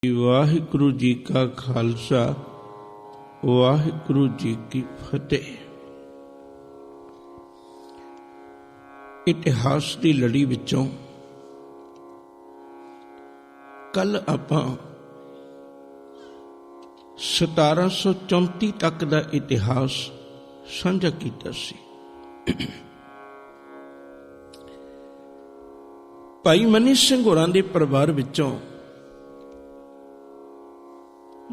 वाहिगुरु जी का खालसा वाहिगुरु जी की फतेह। इतिहास की लड़ी विचों कल आपां 1734 तक का इतिहास साझा कीता सी। भाई मनी सिंह होरां दे परिवार विचों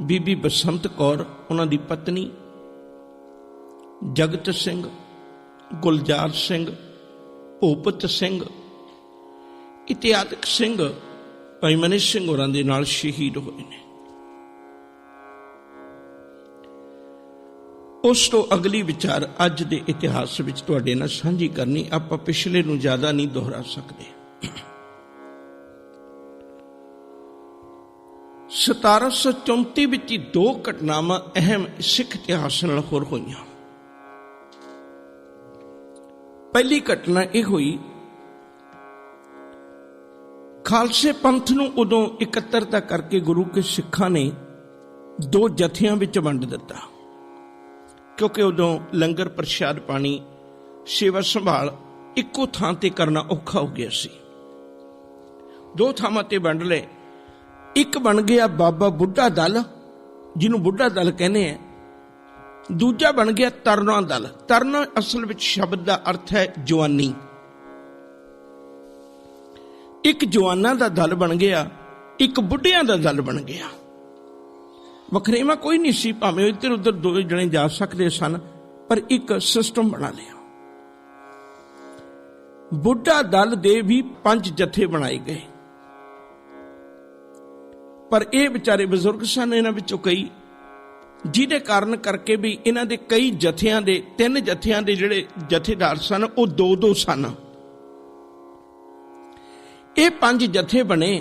बीबी बसंत कौर उन्हां दी पत्नी, जगत सिंह, गुलजार सिंह, भूपत सिंह इत्यादि सिंह भाई मनी सिंह होरां दे नाल शहीद होए ने। उस तो अगली विचार अज दे इतिहास विच तुहाडे नाल साझी करनी। आपां पिछले नूं ज्यादा नहीं दोहरा सकते। 1734 विच दो घटनावां अहम सिख इतिहास नाल होर होईयां। पहली घटना यह हुई, खालसे पंथ नूं उदों इकत्तरता करके गुरु के सिखां ने दो जथियां विच वंड दिता, क्योंकि उदों लंगर प्रशाद पानी सेवा संभाल इक्को थां ते करना औखा हो गया सी। दो थावां ते वंड ले। एक बन गया बाबा बुढ़ा दल, जिन्हों बुढ़ा दल कहने हैं। दूजा बन गया तरना दल। तरना असल विच शब्द का अर्थ है जवानी। एक जवाना का दल बन गया, एक बुढ़िया का दल बन गया। वखरेवा कोई नहीं सी, भावें इधर उधर दो जने जा सकते सन, पर एक सिस्टम बना लिया। बुढ़ा दल दे भी 5 जथे बनाए गए, पर यह बेचारे बजुर्ग सन इन्हां विचों कई, जिहदे कारण करके भी इन्हां दे कई जथियां दे 3 जथियां दे जिहड़े जथेदार सन वो 2-2 सन। ये 5 जथे बने।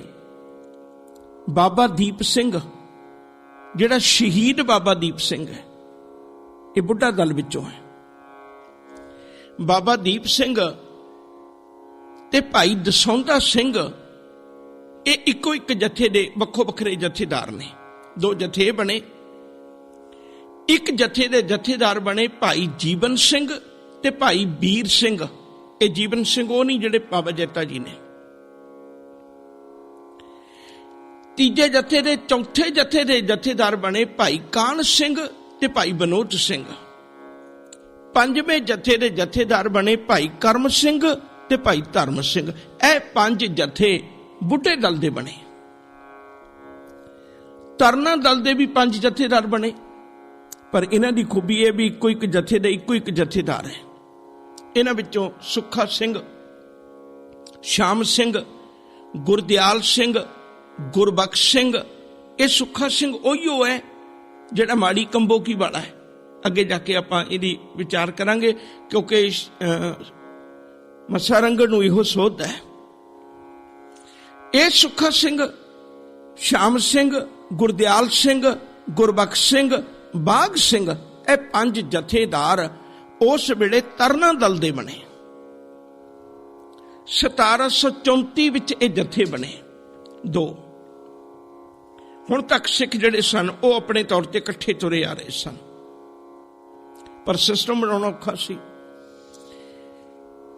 बाबा दीप सिंह जिहड़ा शहीद बाबा दीप सिंह है, ये बुढ़ा दल विचों है। बाबा दीप सिंह ते भाई दसौंधा सिंह ये इको एक जथे दे वक्खो वखरे जथेदार ने। 2 जथे बने। एक जथे दे जथेदार बने भाई जीवन सिंह ते भाई बीर सिंह। ये जीवन सिंह वो नहीं जिहड़े बाबा जैता जी ने। तीजे जथे दे चौथे जथे दे जथेदार बने भाई कान सिंह ते भाई बनोद सिंह। 5वें जथे दे जथेदार बने भाई करम सिंह ते भाई धर्म सिंह। यह 5 जथे बुढ़े दल दे बने। तरना दल दे भी 5 जथेदार बने, पर इन्हां दी खूबी यह भी इको एक जथे दे इको एक जथेदार है। इन्हां विचों सुखा सिंह, श्याम सिंह, गुरदयाल सिंह, गुरबख्श सिंह। ये सुखा सिंह उहिओ है जिहड़ा माड़ी कंबोकी वाला है। अगे जाके आपां इहदी विचार करांगे, क्योंकि मसा रंगड़ नूं इहो सोध है। ये सुखा सिंह, श्याम सिंह, गुरदयाल सिंह, गुरबख्श सिंह, बाघ सिंह, ये 5 जथेदार उस वेले तरना दल दे बने। 1734 विच ये जथे बने 2। हुण तक सिख जिहड़े सन वो अपने तौर ते इकट्ठे तुरे आ रहे सन, पर सिस्टम बनाउणा औखा सी।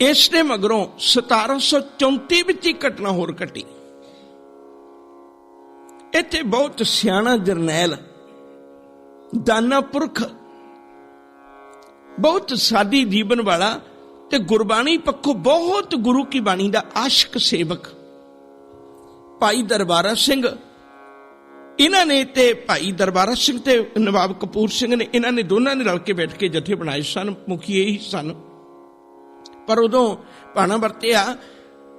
इसने मगरों 1734 विच ही घटना होर घटी। इत्थे बहुत सियाणा जरनैल, दाना पुरख, बहुत सादी जीवन वाला ते गुरबाणी पक्षों बहुत गुरु की बाणी का आशिक सेवक भाई दरबारा सिंह। इन्हां ने ते भाई दरबारा सिंह ते नवाब कपूर सिंह ने, इन्हां ने दोनों ने रल के बैठ के जथे बनाए सन। मुखी यही सन, पर उदों भाना वरतिया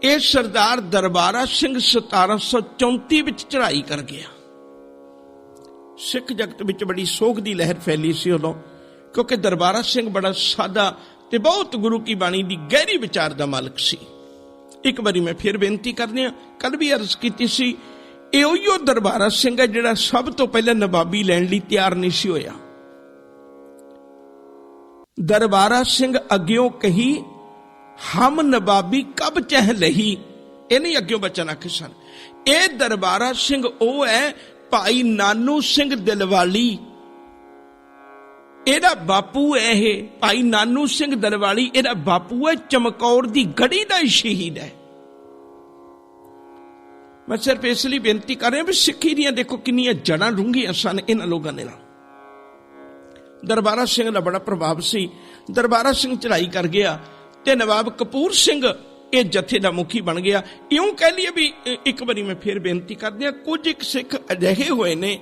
यह सरदार दरबारा सिंह 1734 विच चढ़ाई कर गया। सिख जगत विच बड़ी सोग की लहर फैली सी उदों, क्योंकि दरबारा सिंह बड़ा सादा ते बहुत गुरु की बाणी की गहरी विचार का मालक सी। एक बारी मैं फिर बेनती करनी, कल भी अर्ज की सी, ये उहिओ दरबारा सिंह है जिहड़ा सब तो पहले नवाबी लैण लई तैयार नहीं सी होया। दरबारा सिंह अग्यों कही, हम नवाबी कब चह लही। ये नहीं अग्यों बचन आखे सन। ये दरबारा सिंह वो है ਭਾਈ ਨਾਨੂ ਸਿੰਘ ਦਿਲਵਾਲੀ, ਇਹਦਾ ਬਾਪੂ ਹੈ। ਇਹ ਭਾਈ ਨਾਨੂ ਸਿੰਘ ਦਿਲਵਾਲੀ ਇਹਦਾ ਬਾਪੂ ਹੈ, ਚਮਕੌਰ ਦੀ ਗੜੀ ਦਾ ਹੀ ਸ਼ਹੀਦ ਹੈ। ਮੈਂ ਸਿਰਫ ਇਸ ਲਈ ਬੇਨਤੀ ਕਰ ਰਿਹਾ ਵੀ ਸਿੱਖੀ ਦੀਆਂ ਦੇਖੋ ਕਿੰਨੀਆਂ ਜੜਾਂ ਡੂੰਘੀਆਂ ਸਨ ਇਹਨਾਂ ਲੋਕਾਂ ਦੇ ਨਾਲ। ਦਰਬਾਰਾ ਸਿੰਘ ਦਾ ਬੜਾ ਪ੍ਰਭਾਵ ਸੀ। ਦਰਬਾਰਾ ਸਿੰਘ ਚੜ੍ਹਾਈ ਕਰ ਗਿਆ ਤੇ ਨਵਾਬ ਕਪੂਰ ਸਿੰਘ ਇਹ ਜਥੇ ਦਾ ਮੁਖੀ ਬਣ ਗਿਆ। ਇਉਂ ਕਹਿ ਲਈਏ ਵੀ ਇੱਕ ਵਾਰੀ ਮੈਂ ਫਿਰ ਬੇਨਤੀ ਕਰਦੇ ਹਾਂ, ਕੁਝ ਇੱਕ ਸਿੱਖ ਅਜਿਹੇ ਹੋਏ ਨੇ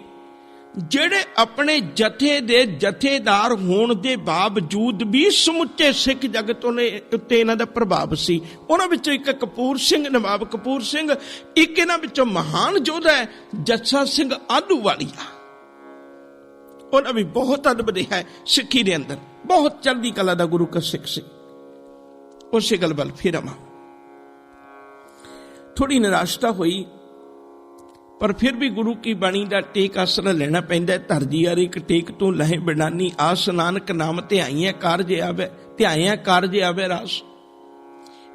ਜਿਹੜੇ ਆਪਣੇ ਜਥੇ ਦੇ ਜਥੇਦਾਰ ਹੋਣ ਦੇ ਬਾਵਜੂਦ ਵੀ ਸਮੁੱਚੇ ਸਿੱਖ ਜਗਤ ਉੱਤੇ ਇਹਨਾਂ ਦਾ ਪ੍ਰਭਾਵ ਸੀ। ਉਹਨਾਂ ਵਿੱਚੋਂ ਇੱਕ ਕਪੂਰ ਸਿੰਘ, ਨਵਾਬ ਕਪੂਰ ਸਿੰਘ। ਇੱਕ ਇਹਨਾਂ ਵਿੱਚੋਂ ਮਹਾਨ ਯੋਧਾ ਹੈ ਜੱਸਾ ਸਿੰਘ ਆਹਲੂਵਾਲੀਆ। ਉਹਨਾਂ ਵੀ ਬਹੁਤ ਅਦਬ ਰਿਹਾ ਹੈ ਸਿੱਖੀ ਦੇ ਅੰਦਰ, ਬਹੁਤ ਚੜ੍ਹਦੀ ਕਲਾ ਦਾ ਗੁਰੂ ਕਾ ਸਿੱਖ ਸੀ। ਉਸੇ ਗੱਲ ਵੱਲ ਫਿਰ ਆਵਾਂ। ਥੋੜੀ ਨਿਰਾਸ਼ਤਾ ਹੋਈ, ਪਰ ਫਿਰ ਵੀ ਗੁਰੂ ਕੀ ਬਾਣੀ ਦਾ ਟੇਕ ਆਸਰਾ ਲੈਣਾ ਪੈਂਦਾ। ਧਰਜੀ ਯਾਰ ਇੱਕ ਟੇਕ ਤੋਂ ਲਹੇ ਬਿਨਾਨੀ, ਆਸ ਨਾਨਕ ਨਾਮ ਧਿਆਈਆਂ ਕਾਰਜ ਆਵੇ, ਧਿਆਈਆਂ ਕਾਰਜ ਆਵੇ ਰਾਸ।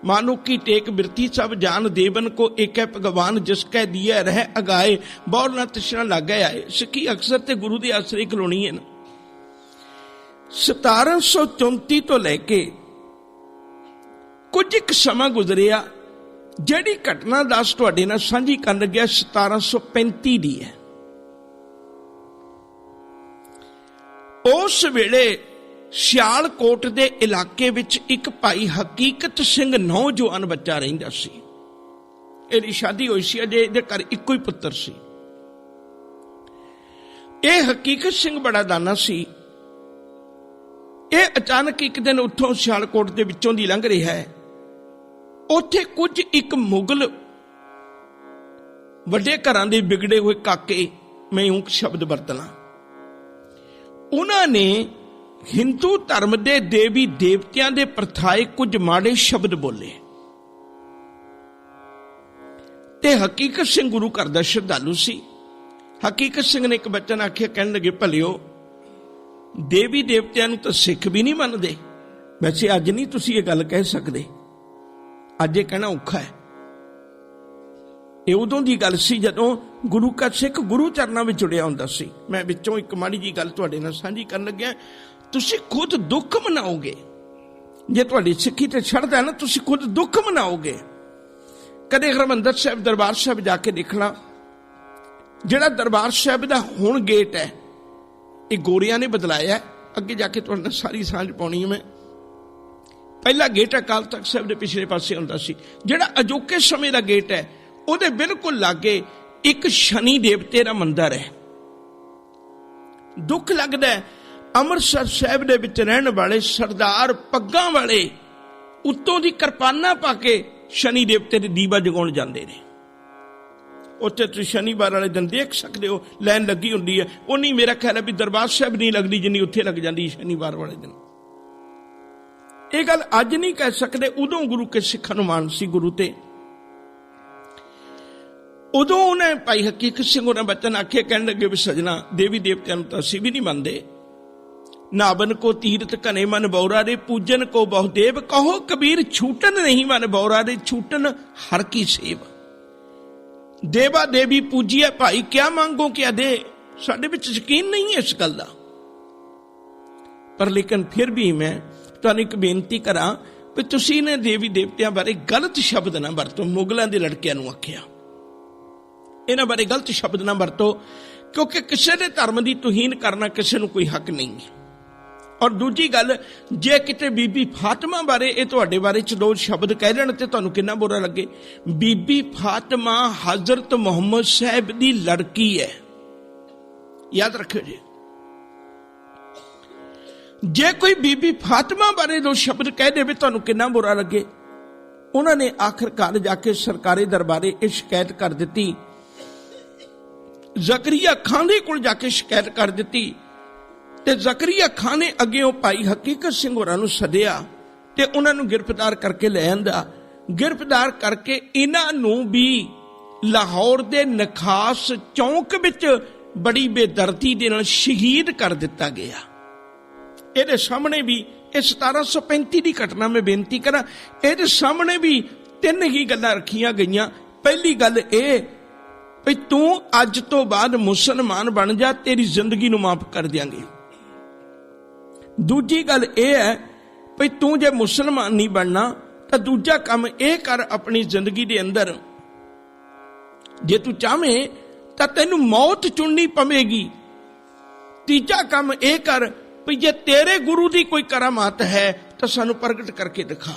मानो की टेक बिरती सब जान देवन को एक है भगवान जिसकै दिया रह अगाए बौर न तृष्णा लागे आए। सिक्खी अक्सर ते गुरु दी आसरे खलोनी है ना। 1734 तो लैके कुछ एक समा गुजरिया जिहड़ी घटना दस तुहाडे नाल सांझी करन लग्या 1735 दी है। उस वेले सियालकोट दे इलाके विच एक भाई हकीकत सिंह नौजवान बच्चा रहिंदा सी। इहदी शादी होई सी, अजे इहदे घर इक्को ही पुत्र सी। यह हकीकत सिंह बड़ा दाना सी। यह अचानक एक दिन उत्थों सियालकोट दे विचों दी लंघ रहा है। उत्थे कुछ एक मुगल वड्डे घरां दे बिगड़े हुए काके, मैं ऊं शब्द वरतना, उन्होंने हिंदू धर्म के देवी देवतियां दे प्रथाए कुछ माड़े शब्द बोले। ते हकीकत सिंह गुरु घर दा श्रद्धालु सी। हकीकत सिंह ने एक बच्चन आखिया, कहने लगे भलियो देवी देवतियां नूं तां सिख भी नहीं मनदे। वैसे अज नहीं तुसीं ये गल कह सकदे, अज ये कहना औखा है। ये उदों दी गल सी जदों गुरु का सिख गुरु चरनां विच जुड़िया हुंदा सी। मैं विचों एक माड़ी जी गल तुहाडे नाल साझी करन लग्या। तुसीं खुद दुख मनाओगे जे तुहाडी सिक्खी ते छड़दा ना, तुसीं खुद दुख मनाओगे। कदे हरमंदर साहिब दरबार साहिब जाके देखना, जिहड़ा दरबार साहिब दा हुण गेट है ये गोरियां ने बदलाया। अगे जाके तुहाडे नाल सारी सांझ पाउणी है। मैं पहला गेट अकाल तख्त साहिब दे पिछले पासे हुंदा सी। जिहड़ा अजोके समय दा गेट है ਉਹਦੇ बिल्कुल लागे एक शनि देवते का मंदिर है। दुख लगता है अमृतसर साहिब दे विच रहने वाले सरदार पग्गां वाले उत्तों दी किरपाना पा के शनि देवते दे दीवा जगाउण जांदे ने। उत्थे तुसीं शनिवार वाले दिन देख सकते हो लैन लगी हुंदी है। उन्नी मेरा ख्याल है भी दरबार साहिब नहीं लगदी जिन्नी उत्थे लग जांदी शनिवार वाले दिन। ये गल अज नहीं कह सकते, उदों गुरु के सिखां नूं मान सी गुरु ते। उदों उन्हें भाई हकीकत सिंह उन्हें बच्चन आखे, कहने लगे भी सजना देवी देवतियां तो असीं भी नहीं मनदे। नाबन को तीरथ घने मन बौरा रे, पूजन को बहुदेव कहो कबीर छूटन नहीं मन बौरा रे, छूटन हर की सेव। देवा देवी पूजिए भाई क्या मांगो क्या दे। साडे विच यकीन नहीं है इस गल दा। पर लेकिन फिर भी मैं तुहानूं एक बेनती करा भी तुसीं ने देवी देवतियां बारे गलत शब्द ना वरतो। मुगलों के लड़कियां नूं आखिया इन्हां बारे गलत शब्द ना वरतो, क्योंकि किसी के धर्म की तुहीन करना किसी को कोई हक नहीं है। और दूजी गल, जे किते बीबी फातिमा बारे ये तुहाडे बारे च दो शब्द कह देण ते तुहानूं कितना बुरा लगे। बीबी फातिमा हजरत मुहम्मद साहब की लड़की है, याद रखियो जी। जे कोई बीबी फातिमा बारे दो शब्द कह दे तुहानूं कितना बुरा लगे। उन्होंने आखिरकार जाके सरकारी दरबारे ये शिकायत कर दी। जकरिया खान दे कोल जाके शिकायत कर दी ते जकरिया खान ने अगे भाई हकीकत सिंह होरां नूं सदिया ते उन्हां नूं गिरफ्तार करके ले आंदा। गिरफ्तार करके इन्हां नूं भी लाहौर दे नखास चौक विच बड़ी बेदर्दी दे नाल शहीद कर दिता गया। इहदे सामने भी 1735 की घटना में बेनती करा, ये सामने भी तीन ही गल्लां रखियां गईयां। पहली गल ये ਭਈ ਤੂੰ ਅੱਜ ਤੋਂ ਬਾਅਦ ਮੁਸਲਮਾਨ ਬਣ ਜਾ, ਤੇਰੀ ਜ਼ਿੰਦਗੀ ਨੂੰ ਮਾਫ ਕਰ ਦਿਆਂਗੇ। ਦੂਜੀ ਗੱਲ ਇਹ ਹੈ ਭਈ ਤੂੰ ਜੇ ਮੁਸਲਮਾਨ ਨਹੀਂ ਬਣਨਾ ਤਾਂ ਦੂਜਾ ਕੰਮ ਇਹ ਕਰ ਆਪਣੀ ਜ਼ਿੰਦਗੀ ਦੇ ਅੰਦਰ, ਜੇ ਤੂੰ ਚਾਹਵੇਂ ਤਾਂ ਤੈਨੂੰ ਮੌਤ ਚੁਣਨੀ ਪਵੇਗੀ। ਤੀਜਾ ਕੰਮ ਇਹ ਕਰ ਵੀ ਜੇ ਤੇਰੇ ਗੁਰੂ ਦੀ ਕੋਈ ਕਰਾਮਾਤ ਹੈ ਤਾਂ ਸਾਨੂੰ ਪ੍ਰਗਟ ਕਰਕੇ ਦਿਖਾ।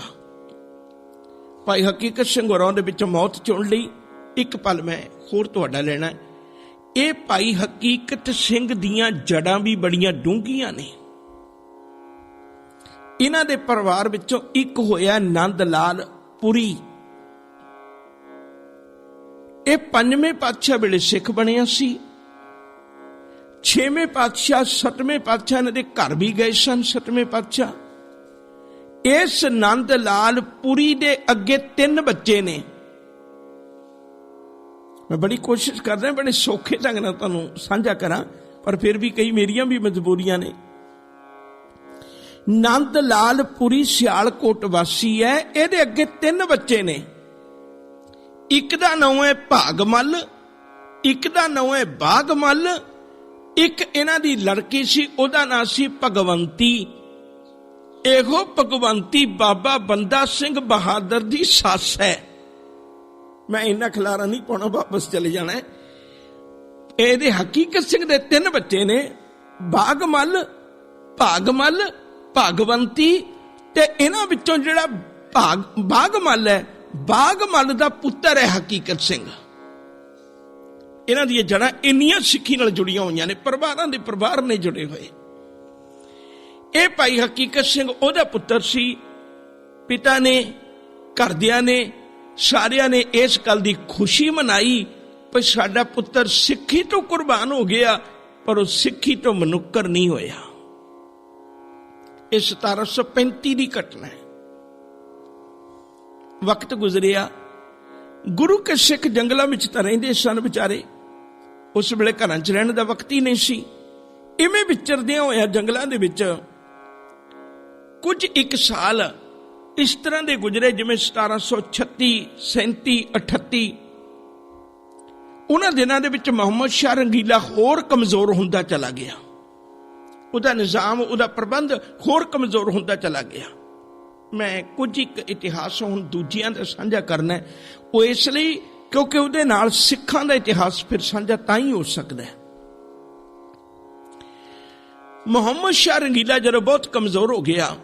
ਭਾਈ ਹਕੀਕਤ ਸਿੰਘ ਹੋਰਾਂ ਦੇ ਵਿੱਚ ਮੌਤ ਚੁਣ ਲਈ। ਇੱਕ ਪਲ ਮੈਂ ਹੋਰ ਤੁਹਾਡਾ ਲੈਣਾ। ਇਹ ਭਾਈ ਹਕੀਕਤ ਸਿੰਘ ਦੀਆਂ ਜੜਾਂ ਵੀ ਬੜੀਆਂ ਡੂੰਘੀਆਂ ਨੇ। ਇਹਨਾਂ ਦੇ ਪਰਿਵਾਰ ਵਿੱਚੋਂ ਇੱਕ ਹੋਇਆ ਨੰਦ ਲਾਲ ਪੁਰੀ। ਇਹ 5ਵੇਂ ਪਾਤਸ਼ਾਹ ਵੇਲੇ ਸਿੱਖ ਬਣਿਆ ਸੀ। 6ਵੇਂ ਪਾਤਸ਼ਾਹ 7ਵੇਂ ਪਾਤਸ਼ਾਹ ਇਹਨਾਂ ਦੇ ਘਰ ਵੀ ਗਏ ਸਨ। 7ਵੇਂ ਪਾਤਸ਼ਾਹ ਇਸ ਨੰਦ ਲਾਲ ਪੁਰੀ ਦੇ ਅੱਗੇ 3 ਬੱਚੇ ਨੇ। ਮੈਂ ਬੜੀ ਕੋਸ਼ਿਸ਼ ਕਰ ਰਿਹਾ ਬੜੇ ਸੌਖੇ ਢੰਗ ਨਾਲ ਤੁਹਾਨੂੰ ਸਾਂਝਾ ਕਰਾਂ, ਪਰ ਫਿਰ ਵੀ ਕਈ ਮੇਰੀਆਂ ਵੀ ਮਜਬੂਰੀਆਂ ਨੇ। ਨੰਦ ਲਾਲ ਪੁਰੀ ਸਿਆਲਕੋਟ ਵਾਸੀ ਹੈ। ਇਹਦੇ ਅੱਗੇ 3 ਬੱਚੇ ਨੇ। ਇੱਕ ਦਾ ਨਾਮ ਹੈ ਭਾਗਮਲ, ਇੱਕ ਦਾ ਨਾਮ ਹੈ ਬਾਗਮਲ, ਇੱਕ ਇਹਨਾਂ ਦੀ ਲੜਕੀ ਸੀ, ਉਹਦਾ ਨਾਮ ਸੀ ਭਗਵੰਤੀ। ਇਹੋ ਭਗਵੰਤੀ ਬਾਬਾ ਬੰਦਾ ਸਿੰਘ ਬਹਾਦਰ ਦੀ ਸੱਸ ਹੈ। ਮੈਂ ਇੰਨਾ ਖਿਲਾਰਾ ਨਹੀਂ ਪਾਉਣਾ, ਵਾਪਸ ਚਲੇ ਜਾਣਾ। ਇਹਦੇ ਹਕੀਕਤ ਸਿੰਘ ਦੇ 3 ਬੱਚੇ ਨੇ, ਬਾਗਮਲ, ਭਾਗਮਲ, ਭਗਵੰਤੀ, ਤੇ ਇਹਨਾਂ ਵਿੱਚੋਂ ਜਿਹੜਾ ਬਾਗਮਲ ਹੈ, ਬਾਗਮਲ ਦਾ ਪੁੱਤਰ ਹੈ ਹਕੀਕਤ ਸਿੰਘ। ਇਹਨਾਂ ਦੀਆਂ ਜੜਾਂ ਇੰਨੀਆਂ ਸਿੱਖੀ ਨਾਲ ਜੁੜੀਆਂ ਹੋਈਆਂ ਨੇ, ਪਰਿਵਾਰਾਂ ਦੇ ਪਰਿਵਾਰ ਨੇ ਜੁੜੇ ਹੋਏ। ਇਹ ਭਾਈ ਹਕੀਕਤ ਸਿੰਘ ਉਹਦਾ ਪੁੱਤਰ ਸੀ। ਪਿਤਾ ਨੇ, ਘਰਦਿਆਂ ਨੇ, ਸਾਰਿਆਂ ਨੇ ਇਸ ਗੱਲ ਦੀ ਖੁਸ਼ੀ ਮਨਾਈ ਕਿ ਸਾਡਾ ਪੁੱਤਰ ਸਿੱਖੀ ਤੋਂ ਕੁਰਬਾਨ ਹੋ ਗਿਆ, ਪਰ ਉਹ ਸਿੱਖੀ ਤੋਂ ਮਨੁੱਕਰ ਨਹੀਂ ਹੋਇਆ। ਇਹ 1735 ਦੀ ਘਟਨਾ ਹੈ। ਵਕਤ ਗੁਜ਼ਰਿਆ, ਗੁਰੂ ਕੇ ਸਿੱਖ ਜੰਗਲਾਂ ਵਿੱਚ ਤਾਂ ਰਹਿੰਦੇ ਸਨ ਵਿਚਾਰੇ। ਉਸ ਵੇਲੇ ਘਰਾਂ 'ਚ ਰਹਿਣ ਦਾ ਵਕਤ ਹੀ ਨਹੀਂ ਸੀ। ਇਵੇਂ ਵਿਚਰਦਿਆਂ ਹੋਇਆ ਜੰਗਲਾਂ ਦੇ ਵਿੱਚ ਕੁਝ 1 ਸਾਲ ਇਸ ਤਰ੍ਹਾਂ ਦੇ ਗੁਜ਼ਰੇ ਜਿਵੇਂ 1736, 37, 38। ਉਹਨਾਂ ਦਿਨਾਂ ਦੇ ਵਿੱਚ ਮੁਹੰਮਦ ਸ਼ਾਹ ਰੰਗੀਲਾ ਹੋਰ ਕਮਜ਼ੋਰ ਹੁੰਦਾ ਚਲਾ ਗਿਆ। ਉਹਦਾ ਨਿਜ਼ਾਮ, ਉਹਦਾ ਪ੍ਰਬੰਧ ਹੋਰ ਕਮਜ਼ੋਰ ਹੁੰਦਾ ਚਲਾ ਗਿਆ। ਮੈਂ ਕੁਝ ਇੱਕ ਇਤਿਹਾਸ ਹੁਣ ਦੂਜਿਆਂ ਦਾ ਸਾਂਝਾ ਕਰਨਾ, ਉਹ ਇਸ ਲਈ ਕਿਉਂਕਿ ਉਹਦੇ ਨਾਲ ਸਿੱਖਾਂ ਦਾ ਇਤਿਹਾਸ ਫਿਰ ਸਾਂਝਾ ਤਾਂ ਹੀ ਹੋ ਸਕਦਾ ਹੈ। ਮੁਹੰਮਦ ਸ਼ਾਹ ਰੰਗੀਲਾ ਜਦੋਂ ਬਹੁਤ ਕਮਜ਼ੋਰ ਹੋ ਗਿਆ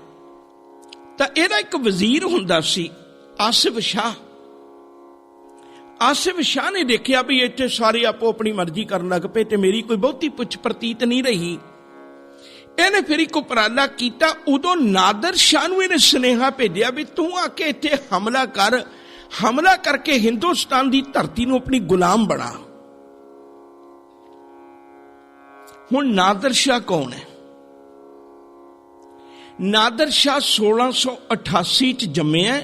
ਤਾਂ ਇਹਦਾ ਇੱਕ ਵਜ਼ੀਰ ਹੁੰਦਾ ਸੀ, ਆਸਿਫ ਸ਼ਾਹ। ਆਸਿਫ ਸ਼ਾਹ ਨੇ ਦੇਖਿਆ ਵੀ ਇੱਥੇ ਸਾਰੇ ਆਪੋ ਆਪਣੀ ਮਰਜ਼ੀ ਕਰਨ ਲੱਗ ਪਏ ਤੇ ਮੇਰੀ ਕੋਈ ਬਹੁਤੀ ਪੁੱਛ ਪ੍ਰਤੀਤ ਨਹੀਂ ਰਹੀ। ਇਹਨੇ ਫਿਰ ਇੱਕ ਉਪਰਾਲਾ ਕੀਤਾ। ਉਦੋਂ ਨਾਦਰ ਸ਼ਾਹ ਨੂੰ ਇਹਨੇ ਸੁਨੇਹਾ ਭੇਜਿਆ ਵੀ ਤੂੰ ਆ ਕੇ ਇੱਥੇ ਹਮਲਾ ਕਰ, ਹਮਲਾ ਕਰਕੇ ਹਿੰਦੁਸਤਾਨ ਦੀ ਧਰਤੀ ਨੂੰ ਆਪਣੀ ਗੁਲਾਮ ਬਣਾ। ਹੁਣ ਨਾਦਰ ਸ਼ਾਹ ਕੌਣ ਹੈ? ਨਾਦਰ ਸ਼ਾਹ 1688 ਚ ਜੰਮਿਆ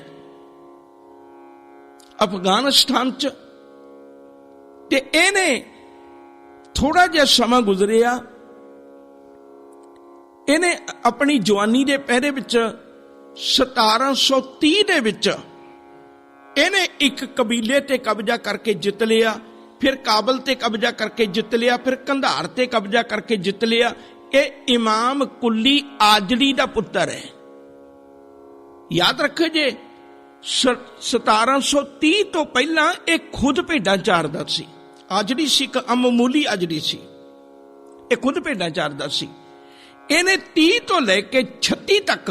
ਅਫਗਾਨਿਸਤਾਨ ਚ, ਤੇ ਇਹਨੇ ਥੋੜਾ ਜਿਹਾ ਸਮਾਂ ਗੁਜ਼ਰਿਆ। ਇਹਨੇ ਆਪਣੀ ਜਵਾਨੀ ਦੇ ਪਹਿਰੇ ਵਿੱਚ 1730 ਦੇ ਵਿੱਚ ਇਹਨੇ ਇੱਕ ਕਬੀਲੇ ਤੇ ਕਬਜ਼ਾ ਕਰਕੇ ਜਿੱਤ ਲਿਆ, ਫਿਰ ਕਾਬਲ ਤੇ ਕਬਜ਼ਾ ਕਰਕੇ ਜਿੱਤ ਲਿਆ, ਫਿਰ ਕੰਧਾਰ ਤੇ ਕਬਜ਼ਾ ਕਰਕੇ ਜਿੱਤ ਲਿਆ। ਇਹ ਇਮਾਮ ਕੁੱਲੀ ਆਜੜੀ ਦਾ ਪੁੱਤਰ ਹੈ। ਯਾਦ ਰੱਖੋ ਜੇ 1730 ਤੋਂ ਪਹਿਲਾਂ ਇਹ ਖੁਦ ਭੇਡਾਂ ਚਾਰਦਾ ਸੀ। ਆਜੜੀ ਸੀ ਇੱਕ ਅਮਮੂਲੀ ਆਜੜੀ ਸੀ, ਇਹ ਖੁਦ ਭੇਡਾਂ ਚਾਰਦਾ ਸੀ। ਇਹਨੇ 30 ਤੋਂ ਲੈ ਕੇ 36 ਤੱਕ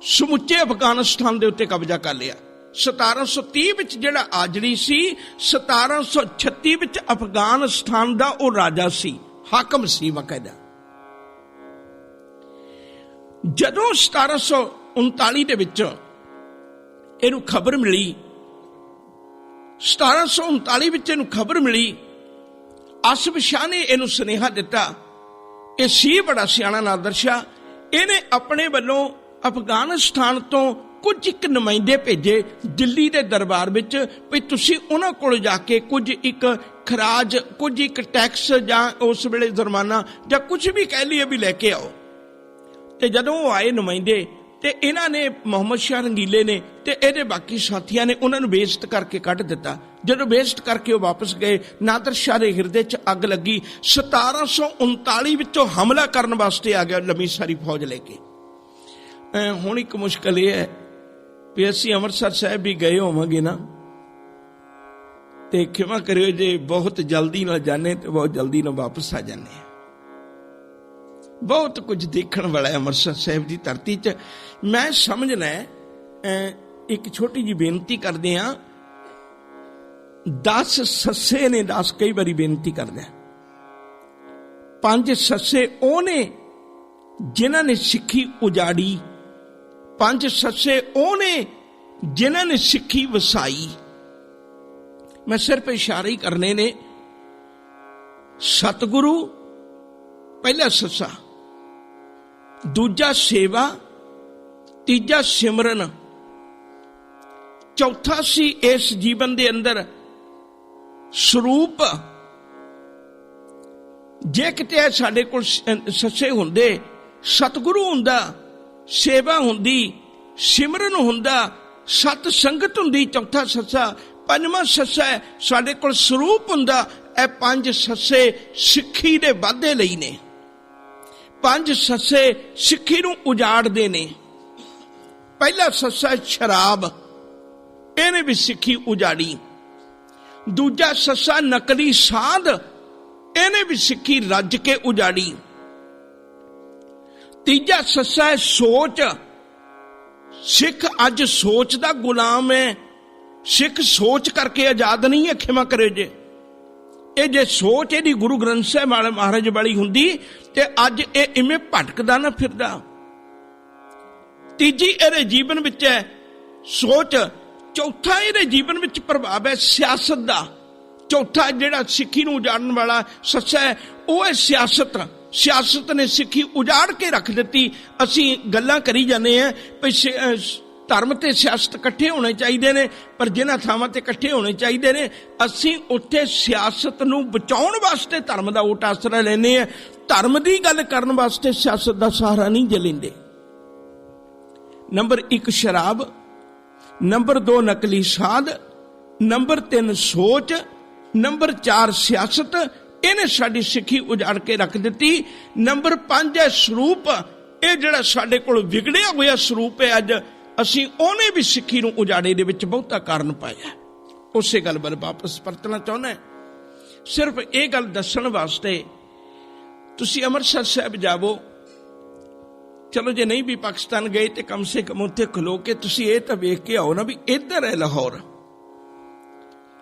ਸਮੁੱਚੇ ਅਫਗਾਨਿਸਤਾਨ ਦੇ ਉੱਤੇ ਕਬਜ਼ਾ ਕਰ ਲਿਆ। 1730 ਵਿੱਚ ਜਿਹੜਾ ਆਜੜੀ ਸੀ, 1736 ਵਿੱਚ ਅਫਗਾਨਿਸਤਾਨ ਦਾ ਉਹ ਰਾਜਾ ਸੀ, ਹਾਕਮ ਸੀ ਬਕਾਇਦਾ। ਜਦੋਂ 1739 ਦੇ ਵਿੱਚ ਇਹਨੂੰ ਖਬਰ ਮਿਲੀ, 1739 ਵਿੱਚ ਇਹਨੂੰ ਖਬਰ ਮਿਲੀ, ਆਸਿਫ ਸ਼ਾਹ ਨੇ ਇਹਨੂੰ ਸੁਨੇਹਾ ਦਿੱਤਾ। ਇਹ ਸੀ ਬੜਾ ਸਿਆਣਾ ਨਾਦਰ ਸ਼ਾਹ। ਇਹਨੇ ਆਪਣੇ ਵੱਲੋਂ ਅਫਗਾਨਿਸਤਾਨ ਤੋਂ ਕੁਝ ਇੱਕ ਨੁਮਾਇੰਦੇ ਭੇਜੇ ਦਿੱਲੀ ਦੇ ਦਰਬਾਰ ਵਿੱਚ ਵੀ ਤੁਸੀਂ ਉਹਨਾਂ ਕੋਲ ਜਾ ਕੇ ਕੁਝ ਇੱਕ ਖਰਾਜ, ਕੁਝ ਇੱਕ ਟੈਕਸ ਜਾਂ ਉਸ ਵੇਲੇ ਜੁਰਮਾਨਾ ਜਾਂ ਕੁਝ ਵੀ ਕਹਿ ਲਈਏ ਵੀ ਲੈ ਕੇ ਆਓ। ਤੇ ਜਦੋਂ ਉਹ ਆਏ ਨੁਮਾਇੰਦੇ, ਤੇ ਇਹਨਾਂ ਨੇ ਮੁਹੰਮਦ ਸ਼ਾਹ ਰੰਗੀਲੇ ਨੇ ਤੇ ਇਹਦੇ ਬਾਕੀ ਸਾਥੀਆਂ ਨੇ ਉਹਨਾਂ ਨੂੰ ਬੇਇੱਜ਼ਤ ਕਰਕੇ ਕੱਢ ਦਿੱਤਾ। ਜਦੋਂ ਬੇਇੱਜ਼ਤ ਕਰਕੇ ਉਹ ਵਾਪਸ ਗਏ, ਨਾਦਰ ਸ਼ਾਹ ਦੇ ਹਿਰਦੇ 'ਚ ਅੱਗ ਲੱਗੀ। 1739 ਵਿੱਚੋਂ ਹਮਲਾ ਕਰਨ ਵਾਸਤੇ ਆ ਗਿਆ ਲੰਮੀ ਸਾਰੀ ਫੌਜ ਲੈ ਕੇ। ਹੁਣ ਇੱਕ ਮੁਸ਼ਕਲ ਇਹ ਹੈ ਵੀ ਅਸੀਂ ਅੰਮ੍ਰਿਤਸਰ ਸਾਹਿਬ ਵੀ ਗਏ ਹੋਵਾਂਗੇ ਨਾ, ਤੇ ਖਿਮਾ ਕਰਿਓ ਜੇ ਬਹੁਤ ਜਲਦੀ ਨਾਲ ਜਾਣੇ ਤੇ ਬਹੁਤ ਜਲਦੀ ਨਾਲ ਵਾਪਸ ਆ ਜਾਣੇ। ਬਹੁਤ ਕੁਝ ਦੇਖਣ ਵਾਲਾ ਹੈ ਅੰਮ੍ਰਿਤਸਰ ਸਾਹਿਬ ਦੀ ਧਰਤੀ 'ਚ। ਮੈਂ ਸਮਝਣਾ ਇੱਕ ਛੋਟੀ ਜਿਹੀ ਬੇਨਤੀ ਕਰਦੇ ਹਾਂ। 10 ਸੱਸੇ ਨੇ 10 ਕਈ ਵਾਰੀ ਬੇਨਤੀ ਕਰਦਾ। 5 ਸੱਸੇ ਉਹ ਨੇ ਜਿਨ੍ਹਾਂ ਨੇ ਸਿੱਖੀ ਉਜਾੜੀ, 5 ਸੱਸੇ ਉਹ ਨੇ ਜਿਨ੍ਹਾਂ ਨੇ ਸਿੱਖੀ ਵਸਾਈ। ਮੈਂ ਸਿਰਫ ਇਸ਼ਾਰੇ ਹੀ ਕਰਨੇ ਨੇ। ਸਤਿਗੁਰੂ ਪਹਿਲਾ ਸੱਸਾ, ਦੂਜਾ ਸੇਵਾ, ਤੀਜਾ ਸਿਮਰਨ, ਚੌਥਾ ਸੀ ਇਸ ਜੀਵਨ ਦੇ ਅੰਦਰ ਸਰੂਪ। ਜੇ ਕਿਤੇ ਸਾਡੇ ਕੋਲ ਸੱਸੇ ਹੁੰਦੇ, ਸਤਿਗੁਰੂ ਹੁੰਦਾ, ਸੇਵਾ ਹੁੰਦੀ, ਸਿਮਰਨ ਹੁੰਦਾ, ਸਤ ਸੰਗਤ ਹੁੰਦੀ, ਚੌਥਾ ਸੱਸਾ। ਪੰਜਵਾਂ ਸੱਸਾ ਸਾਡੇ ਕੋਲ ਸਰੂਪ ਹੁੰਦਾ। ਇਹ 5 ਸੱਸੇ ਸਿੱਖੀ ਦੇ ਵਾਧੇ ਲਈ ਨੇ। 5 ਸੱਸੇ ਸਿੱਖੀ ਨੂੰ ਉਜਾੜਦੇ ਨੇ। ਪਹਿਲਾ ਸੱਸਾ ਸ਼ਰਾਬ, ਇਹਨੇ ਵੀ ਸਿੱਖੀ ਉਜਾੜੀ। ਦੂਜਾ ਸੱਸਾ ਨਕਲੀ ਸਾਧ, ਇਹਨੇ ਵੀ ਸਿੱਖੀ ਰੱਜ ਕੇ ਉਜਾੜੀ। ਤੀਜਾ ਸੱਸਾ ਹੈ ਸੋਚ। ਸਿੱਖ ਅੱਜ ਸੋਚ ਦਾ ਗੁਲਾਮ ਹੈ। ਸਿੱਖ ਸੋਚ ਕਰਕੇ ਆਜ਼ਾਦ ਨਹੀਂ ਹੈ। ਖਿਮਾ ਕਰਿਓ ਜੇ ਇਹ ਜੇ ਸੋਚ ਇਹਦੀ ਗੁਰੂ ਗ੍ਰੰਥ ਸਾਹਿਬ ਮਹਾਰਾਜ ਵਾਲੀ ਹੁੰਦੀ ਤੇ ਅੱਜ ਇਹ ਇਵੇਂ ਭਟਕਦਾ ਨਾ ਫਿਰਦਾ। ਤੀਜੀ ਇਹਦੇ ਜੀਵਨ ਵਿੱਚ ਹੈ ਸੋਚ। ਚੌਥਾ ਇਹਦੇ ਜੀਵਨ ਵਿੱਚ ਪ੍ਰਭਾਵ ਹੈ ਸਿਆਸਤ ਦਾ। ਚੌਥਾ ਜਿਹੜਾ ਸਿੱਖੀ ਨੂੰ ਉਜਾੜਨ ਵਾਲਾ ਸੱਸਾ ਹੈ ਉਹ ਹੈ ਸਿਆਸਤ। ਸਿਆਸਤ ਨੇ ਸਿੱਖੀ ਉਜਾੜ ਕੇ ਰੱਖ ਦਿੱਤੀ। ਅਸੀਂ ਗੱਲਾਂ ਕਰੀ ਜਾਂਦੇ ਹਾਂ ਵੀ ਧਰਮ ਤੇ ਸਿਆਸਤ ਇਕੱਠੇ ਹੋਣੇ ਚਾਹੀਦੇ ਨੇ, ਪਰ ਜਿਨ੍ਹਾਂ ਥਾਵਾਂ ਤੇ ਇਕੱਠੇ ਹੋਣੇ ਚਾਹੀਦੇ ਨੇ ਅਸੀਂ ਉੱਥੇ ਸਿਆਸਤ ਨੂੰ ਬਚਾਉਣ ਵਾਸਤੇ ਧਰਮ ਦਾ ਓਟ ਆਸਰਾ ਲੈਂਦੇ ਹਾਂ। ਧਰਮ ਦੀ ਗੱਲ ਕਰਨ ਵਾਸਤੇ ਸਿਆਸਤ ਦਾ ਸਹਾਰਾ ਨਹੀਂ ਜੇ ਲੈਂਦੇ। ਨੰਬਰ 1 ਸ਼ਰਾਬ, ਨੰਬਰ 2 ਨਕਲੀ ਸਾਧ, ਨੰਬਰ 3 ਸੋਚ, ਨੰਬਰ 4 ਸਿਆਸਤ। ਇਹਨੇ ਸਾਡੀ ਸਿੱਖੀ ਉਜਾੜ ਕੇ ਰੱਖ ਦਿੱਤੀ। ਨੰਬਰ 5 ਹੈ ਸਰੂਪ। ਇਹ ਜਿਹੜਾ ਸਾਡੇ ਕੋਲ ਵਿਗੜਿਆ ਹੋਇਆ ਸਰੂਪ ਹੈ ਅੱਜ, ਅਸੀਂ ਉਹਨੇ ਵੀ ਸਿੱਖੀ ਨੂੰ ਉਜਾੜੇ ਦੇ ਵਿੱਚ ਬਹੁਤਾ ਕਾਰਨ ਪਾਇਆ। ਉਸੇ ਗੱਲ ਵੱਲ ਵਾਪਸ ਪਰਤਣਾ ਚਾਹੁੰਦਾ। ਸਿਰਫ ਇਹ ਗੱਲ ਦੱਸਣ ਵਾਸਤੇ ਤੁਸੀਂ ਅੰਮ੍ਰਿਤਸਰ ਸਾਹਿਬ ਜਾਵੋ। ਚਲੋ ਜੇ ਨਹੀਂ ਵੀ ਪਾਕਿਸਤਾਨ ਗਏ ਤੇ ਕਮ ਸੇ ਕਮ ਉੱਥੇ ਖਲੋ ਕੇ ਤੁਸੀਂ ਇਹ ਤਾਂ ਵੇਖ ਕੇ ਆਓ ਨਾ ਵੀ ਇੱਧਰ ਹੈ ਲਾਹੌਰ।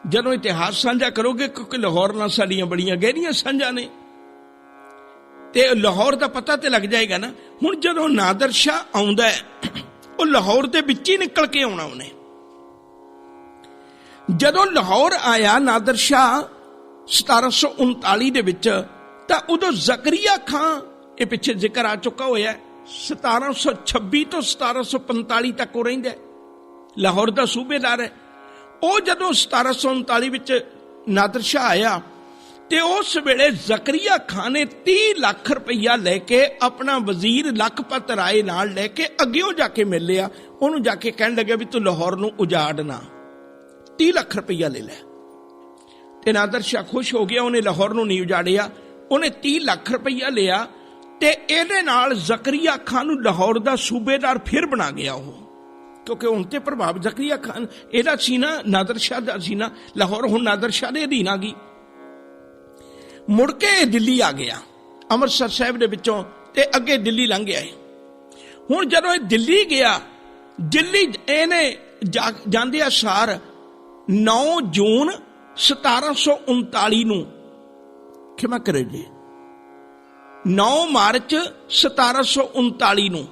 ਜਦੋਂ ਇਤਿਹਾਸ ਸਾਂਝਾ ਕਰੋਗੇ, ਕਿਉਂਕਿ ਲਾਹੌਰ ਨਾਲ ਸਾਡੀਆਂ ਬੜੀਆਂ ਗਹਿਰੀਆਂ ਸਾਂਝਾਂ ਨੇ, ਤੇ ਲਾਹੌਰ ਦਾ ਪਤਾ ਤੇ ਲੱਗ ਜਾਏਗਾ ਨਾ। ਹੁਣ ਜਦੋਂ ਨਾਦਰ ਸ਼ਾਹ ਆਉਂਦਾ ਹੈ ਉਹ ਲਾਹੌਰ ਦੇ ਵਿੱਚ ਹੀ ਨਿਕਲ ਕੇ ਆਉਣਾ ਉਹਨੇ। ਜਦੋਂ ਲਾਹੌਰ ਆਇਆ ਨਾਦਰ ਸ਼ਾਹ 1739 ਦੇ ਵਿੱਚ, ਤਾਂ ਉਦੋਂ ਜ਼ਕਰੀਆ ਖਾਂ, ਇਹ ਪਿੱਛੇ ਜ਼ਿਕਰ ਆ ਚੁੱਕਾ ਹੋਇਆ, 1726 ਤੋਂ 1745 ਤੱਕ ਉਹ ਰਹਿੰਦਾ, ਲਾਹੌਰ ਦਾ ਸੂਬੇਦਾਰ ਹੈ। ਉਹ ਜਦੋਂ 1739 ਵਿੱਚ ਨਾਦਰ ਸ਼ਾਹ ਆਇਆ ਤੇ ਉਸ ਵੇਲੇ ਜ਼ਕਰੀਆ ਖਾਨ ਨੇ 30 ਲੱਖ ਰੁਪਈਆ ਲੈ ਕੇ ਆਪਣਾ ਵਜ਼ੀਰ ਲਖਪਤ ਰਾਏ ਨਾਲ ਲੈ ਕੇ ਅੱਗਿਓਂ ਜਾ ਕੇ ਮਿਲ ਲਿਆ। ਉਹਨੂੰ ਜਾ ਕੇ ਕਹਿਣ ਲੱਗਿਆ ਵੀ ਤੂੰ ਲਾਹੌਰ ਨੂੰ ਉਜਾੜਨਾ, 30 ਲੱਖ ਰੁਪਈਆ ਲੈ ਲੈ। ਤੇ ਨਾਦਰ ਸ਼ਾਹ ਖੁਸ਼ ਹੋ ਗਿਆ, ਉਹਨੇ ਲਾਹੌਰ ਨੂੰ ਨਹੀਂ ਉਜਾੜਿਆ, ਉਹਨੇ 30 ਲੱਖ ਰੁਪਈਆ ਲਿਆ ਤੇ ਇਹਦੇ ਨਾਲ ਜ਼ਕਰੀਆ ਖਾਨ ਨੂੰ ਲਾਹੌਰ ਦਾ ਸੂਬੇਦਾਰ ਫਿਰ ਬਣਾ ਗਿਆ ਉਹ, ਕਿਉਂਕਿ ਹੁਣ ਤੇ ਪ੍ਰਭਾਵ ਜ਼ਕਰੀਆ ਖਾਨ ਇਹਦਾ ਸੀ ਨਾ, ਨਾਦਰ ਸ਼ਾਹ ਦਾ ਸੀ ਨਾ। ਲਾਹੌਰ ਹੁਣ ਨਾਦਰ ਸ਼ਾਹ ਦੇ ਅਧੀਨ ਆ ਗਈ। ਮੁੜ ਕੇ ਦਿੱਲੀ ਆ ਗਿਆ ਅੰਮ੍ਰਿਤਸਰ ਸਾਹਿਬ ਦੇ ਵਿੱਚੋਂ ਤੇ ਅੱਗੇ ਦਿੱਲੀ ਲੰਘ ਗਿਆ। ਹੁਣ ਜਦੋਂ ਇਹ ਦਿੱਲੀ ਗਿਆ, ਦਿੱਲੀ ਇਹਨੇ ਜਾਂਦੇ ਸਾਰ 9 ਜੂਨ 1739 ਨੂੰ, ਖਿਮਾ ਕਰੇ ਜੀ, 9 ਮਾਰਚ 1739 ਨੂੰ,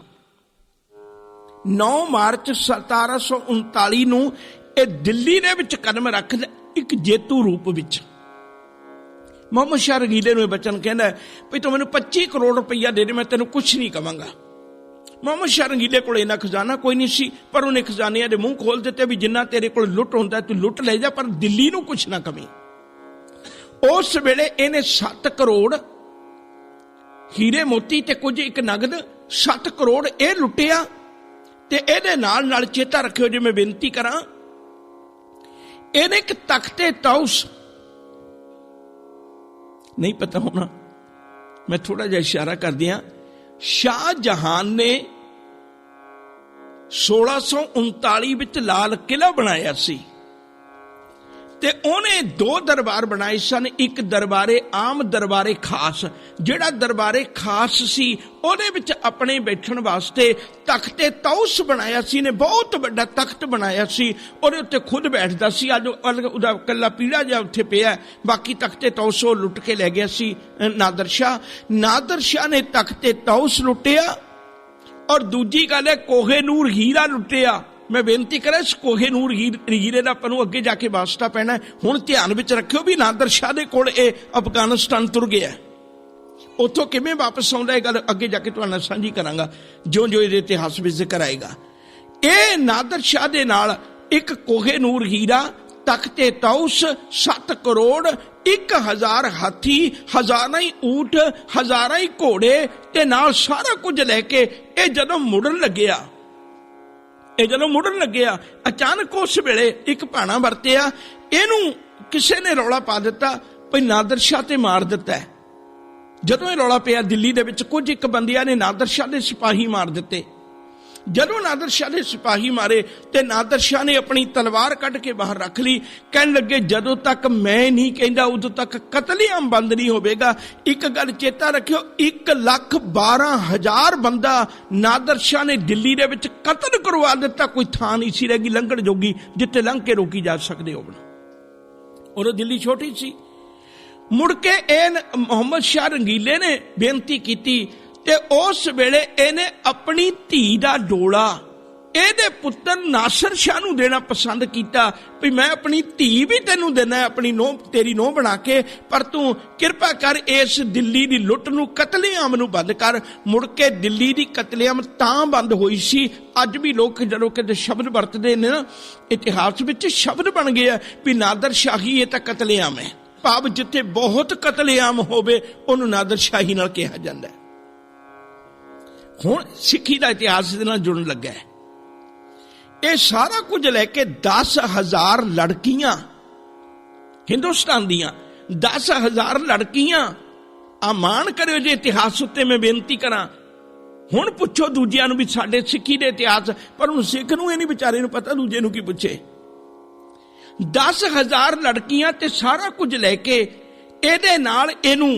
9 ਮਾਰਚ 1739 ਨੂੰ ਇਹ ਦਿੱਲੀ ਦੇ ਵਿੱਚ ਕਦਮ ਰੱਖਦਾ ਇੱਕ ਜੇਤੂ ਰੂਪ ਵਿੱਚ। ਮੁਹੰਮਦ ਸ਼ਾਹ ਰੰਗੀਲੇ ਨੂੰ ਇਹ ਬਚਨ ਕਹਿੰਦਾ ਵੀ ਤੂੰ ਮੈਨੂੰ 25 ਕਰੋੜ ਰੁਪਈਆ ਦੇ ਦੇ, ਮੈਂ ਤੈਨੂੰ ਕੁਛ ਨਹੀਂ ਕਵਾਂਗਾ। ਮੁਹੰਮਦ ਸ਼ਾਹ ਰੰਗੀਲੇ ਕੋਲ ਇੰਨਾ ਖਜ਼ਾਨਾ ਕੋਈ ਨਹੀਂ ਸੀ, ਪਰ ਉਹਨੇ ਖਜ਼ਾਨਿਆਂ ਦੇ ਮੂੰਹ ਖੋਲ ਦਿੱਤੇ ਵੀ ਜਿੰਨਾ ਤੇਰੇ ਕੋਲ ਲੁੱਟ ਹੁੰਦਾ ਤੂੰ ਲੁੱਟ ਲੈ ਜਾ, ਪਰ ਦਿੱਲੀ ਨੂੰ ਕੁਛ ਨਾ ਕਵੀਂ। ਉਸ ਵੇਲੇ ਇਹਨੇ 7 ਕਰੋੜ ਹੀਰੇ ਮੋਤੀ ਤੇ ਕੁਝ ਇੱਕ ਨਗਦ 7 ਕਰੋੜ ਇਹ ਲੁੱਟਿਆ ਤੇ ਇਹਦੇ ਨਾਲ ਚੇਤਾ ਰੱਖਿਓ, ਜੇ ਮੈਂ ਬੇਨਤੀ ਕਰਾਂ, ਇਹਨੇ ਇੱਕ ਤਖਤੇ ਤਾਊਸ, ਨਹੀਂ ਪਤਾ ਹੋਣਾ, ਮੈਂ ਥੋੜਾ ਜਿਹਾ ਇਸ਼ਾਰਾ ਕਰ ਦਿਆਂ। ਸ਼ਾਹਜਹਾਨ ਨੇ 1639 ਵਿੱਚ ਲਾਲ ਕਿਲ੍ਹਾ ਬਣਾਇਆ ਸੀ ਤੇ ਉਹਨੇ ਦੋ ਦਰਬਾਰ ਬਣਾਏ ਸਨ। ਇੱਕ ਦਰਬਾਰੇ ਆਮ, ਦਰਬਾਰੇ ਖਾਸ। ਜਿਹੜਾ ਦਰਬਾਰੇ ਖਾਸ ਸੀ ਉਹਦੇ ਵਿੱਚ ਆਪਣੇ ਬੈਠਣ ਵਾਸਤੇ ਤਖਤੇ ਤਾਊਸ ਬਣਾਇਆ ਸੀ ਨੇ, ਬਹੁਤ ਵੱਡਾ ਤਖਤ ਬਣਾਇਆ ਸੀ, ਉਹਦੇ ਉੱਤੇ ਖੁਦ ਬੈਠਦਾ ਸੀ। ਅੱਜ ਉਹਦਾ ਇਕੱਲਾ ਪੀੜਾ ਜਿਹਾ ਉੱਥੇ ਪਿਆ, ਬਾਕੀ ਤਖਤੇ ਤਾਊਸ ਉਹ ਲੁੱਟ ਕੇ ਲੈ ਗਿਆ ਸੀ ਨਾਦਰ ਸ਼ਾਹ। ਨਾਦਰ ਸ਼ਾਹ ਨੇ ਤਖਤੇ ਤਾਊਸ ਲੁੱਟਿਆ, ਔਰ ਦੂਜੀ ਗੱਲ ਹੈ ਕੋਹੇ ਨੂਰ ਹੀਰਾ ਲੁੱਟਿਆ। ਮੈਂ ਬੇਨਤੀ ਕਰਾਂ, ਇਸ ਕੋਹੇ ਨੂਰ ਹੀਰੇ ਦਾ ਆਪਾਂ ਨੂੰ ਅੱਗੇ ਜਾ ਕੇ ਵਾਸਤਾ ਪੈਣਾ। ਹੁਣ ਧਿਆਨ ਵਿੱਚ ਰੱਖਿਓ ਵੀ ਨਾਦਰ ਸ਼ਾਹ ਦੇ ਕੋਲ ਇਹ ਅਫਗਾਨਿਸਤਾਨ ਤੁਰ ਗਿਆ, ਉੱਥੋਂ ਕਿਵੇਂ ਵਾਪਸ ਆਉਂਦਾ, ਇਹ ਗੱਲ ਅੱਗੇ ਜਾ ਕੇ ਤੁਹਾਡੇ ਨਾਲ ਸਾਂਝੀ ਕਰਾਂਗਾ ਜਿਉਂ ਜਿਉਂ ਇਹਦੇ ਇਤਿਹਾਸ ਵਿੱਚ ਜ਼ਿਕਰ ਆਏਗਾ। ਇਹ ਨਾਦਰ ਸ਼ਾਹ ਦੇ ਨਾਲ ਇੱਕ ਕੋਹੇ ਨੂਰ ਹੀਰਾ, ਤਖਤੇ ਤਾਊਸ, 7 ਕਰੋੜ 1000 ਹਾਥੀ, ਹਜ਼ਾਰਾਂ ਹੀ ਊਠ, ਹਜ਼ਾਰਾਂ ਹੀ ਘੋੜੇ ਤੇ ਨਾਲ ਸਾਰਾ ਕੁਝ ਲੈ ਕੇ ਇਹ ਜਦੋਂ ਮੁੜਨ ਲੱਗਿਆ, ਅਚਾਨਕ ਉਸ ਵੇਲੇ ਇੱਕ ਭਾਣਾ ਵਰਤਿਆ। ਇਹਨੂੰ ਕਿਸੇ ਨੇ ਰੌਲਾ ਪਾ ਦਿੱਤਾ ਭਈ ਨਾਦਰ ਸ਼ਾਹ ਤੇ ਮਾਰ ਦਿੱਤਾ। ਜਦੋਂ ਇਹ ਰੌਲਾ ਪਿਆ ਦਿੱਲੀ ਦੇ ਵਿੱਚ, ਕੁਝ ਇੱਕ ਬੰਦਿਆਂ ਨੇ ਨਾਦਰ ਸ਼ਾਹ ਦੇ ਸਿਪਾਹੀ ਮਾਰ ਦਿੱਤੇ। ਜਦੋਂ ਨਾਦਰ ਸ਼ਾਹ ਦੇ ਸਿਪਾਹੀ ਮਾਰੇ ਤੇ ਨਾਦਰ ਸ਼ਾਹ ਨੇ ਆਪਣੀ ਤਲਵਾਰ ਕੱਢ ਕੇ ਬਾਹਰ ਰੱਖ ਲਈ। ਕਹਿਣ ਲੱਗੇ, ਜਦੋਂ ਤੱਕ ਮੈਂ ਨਹੀਂ ਕਹਿੰਦਾ ਉਦੋਂ ਤੱਕ ਕਤਲੇਆਮ ਬੰਦ ਨਹੀਂ ਹੋਵੇਗਾ। ਇੱਕ ਗੱਲ ਚੇਤਾ ਰੱਖਿਓ, 1,12,000 ਬੰਦਾ ਨਾਦਰ ਸ਼ਾਹ ਨੇ ਦਿੱਲੀ ਦੇ ਵਿੱਚ ਕਤਲ ਕਰਵਾ ਦਿੱਤਾ। ਕੋਈ ਥਾਂ ਨਹੀਂ ਸੀ ਰਹਿ ਗਈ ਲੰਘਣ ਜੋਗੀ ਜਿੱਥੇ ਲੰਘ ਕੇ ਰੋਕੀ ਜਾ ਸਕਦੇ ਹੋਣ। ਉਦੋਂ ਦਿੱਲੀ ਛੋਟੀ ਸੀ। ਮੁੜ ਕੇ ਇਹ ਮੁਹੰਮਦ ਸ਼ਾਹ ਰੰਗੀਲੇ ਨੇ ਬੇਨਤੀ ਕੀਤੀ ਤੇ ਉਸ ਵੇਲੇ ਇਹਨੇ ਆਪਣੀ ਧੀ ਦਾ ਡੋਲਾ ਇਹਦੇ ਪੁੱਤਰ ਨਾਸਰ ਸ਼ਾਹ ਨੂੰ ਦੇਣਾ ਪਸੰਦ ਕੀਤਾ ਵੀ ਮੈਂ ਆਪਣੀ ਧੀ ਵੀ ਤੈਨੂੰ ਦੇਣਾ, ਆਪਣੀ ਨੂੰਹ, ਤੇਰੀ ਨੂੰਹ ਬਣਾ ਕੇ, ਪਰ ਤੂੰ ਕਿਰਪਾ ਕਰ ਇਸ ਦਿੱਲੀ ਦੀ ਲੁੱਟ ਨੂੰ, ਕਤਲੇਆਮ ਨੂੰ ਬੰਦ ਕਰ। ਮੁੜ ਕੇ ਦਿੱਲੀ ਦੀ ਕਤਲੇਆਮ ਤਾਂ ਬੰਦ ਹੋਈ ਸੀ। ਅੱਜ ਵੀ ਲੋਕ ਜਦੋਂ ਕਿਤੇ ਸ਼ਬਦ ਵਰਤਦੇ ਨੇ ਨਾ, ਇਤਿਹਾਸ ਵਿੱਚ ਸ਼ਬਦ ਬਣ ਗਿਆ ਵੀ ਨਾਦਰ ਸ਼ਾਹੀ, ਇਹ ਤਾਂ ਕਤਲੇਆਮ ਹੈ। ਭਾਵ ਜਿੱਥੇ ਬਹੁਤ ਕਤਲੇਆਮ ਹੋਵੇ ਉਹਨੂੰ ਨਾਦਰ ਸ਼ਾਹੀ ਨਾਲ ਕਿਹਾ ਜਾਂਦਾ ਹੈ। ਹੁਣ ਸਿੱਖੀ ਦਾ ਇਤਿਹਾਸ ਦੇ ਨਾਲ ਜੁੜਨ ਲੱਗਾ ਹੈ। ਇਹ ਸਾਰਾ ਕੁਝ ਲੈ ਕੇ 10,000 ਲੜਕੀਆਂ, ਹਿੰਦੁਸਤਾਨ ਦੀਆਂ 10,000 ਲੜਕੀਆਂ, ਮਾਣ ਕਰਿਓ ਜੇ ਇਤਿਹਾਸ ਉੱਤੇ ਮੈਂ ਬੇਨਤੀ ਕਰਾਂ। ਹੁਣ ਪੁੱਛੋ ਦੂਜਿਆਂ ਨੂੰ ਵੀ ਸਾਡੇ ਸਿੱਖੀ ਦੇ ਇਤਿਹਾਸ, ਪਰ ਹੁਣ ਸਿੱਖ ਨੂੰ ਇਹ ਨਹੀਂ ਵਿਚਾਰੇ ਨੂੰ ਪਤਾ, ਦੂਜੇ ਨੂੰ ਕੀ ਪੁੱਛੇ। 10,000 ਲੜਕੀਆਂ ਤੇ ਸਾਰਾ ਕੁਝ ਲੈ ਕੇ ਇਹਦੇ ਨਾਲ ਇਹਨੂੰ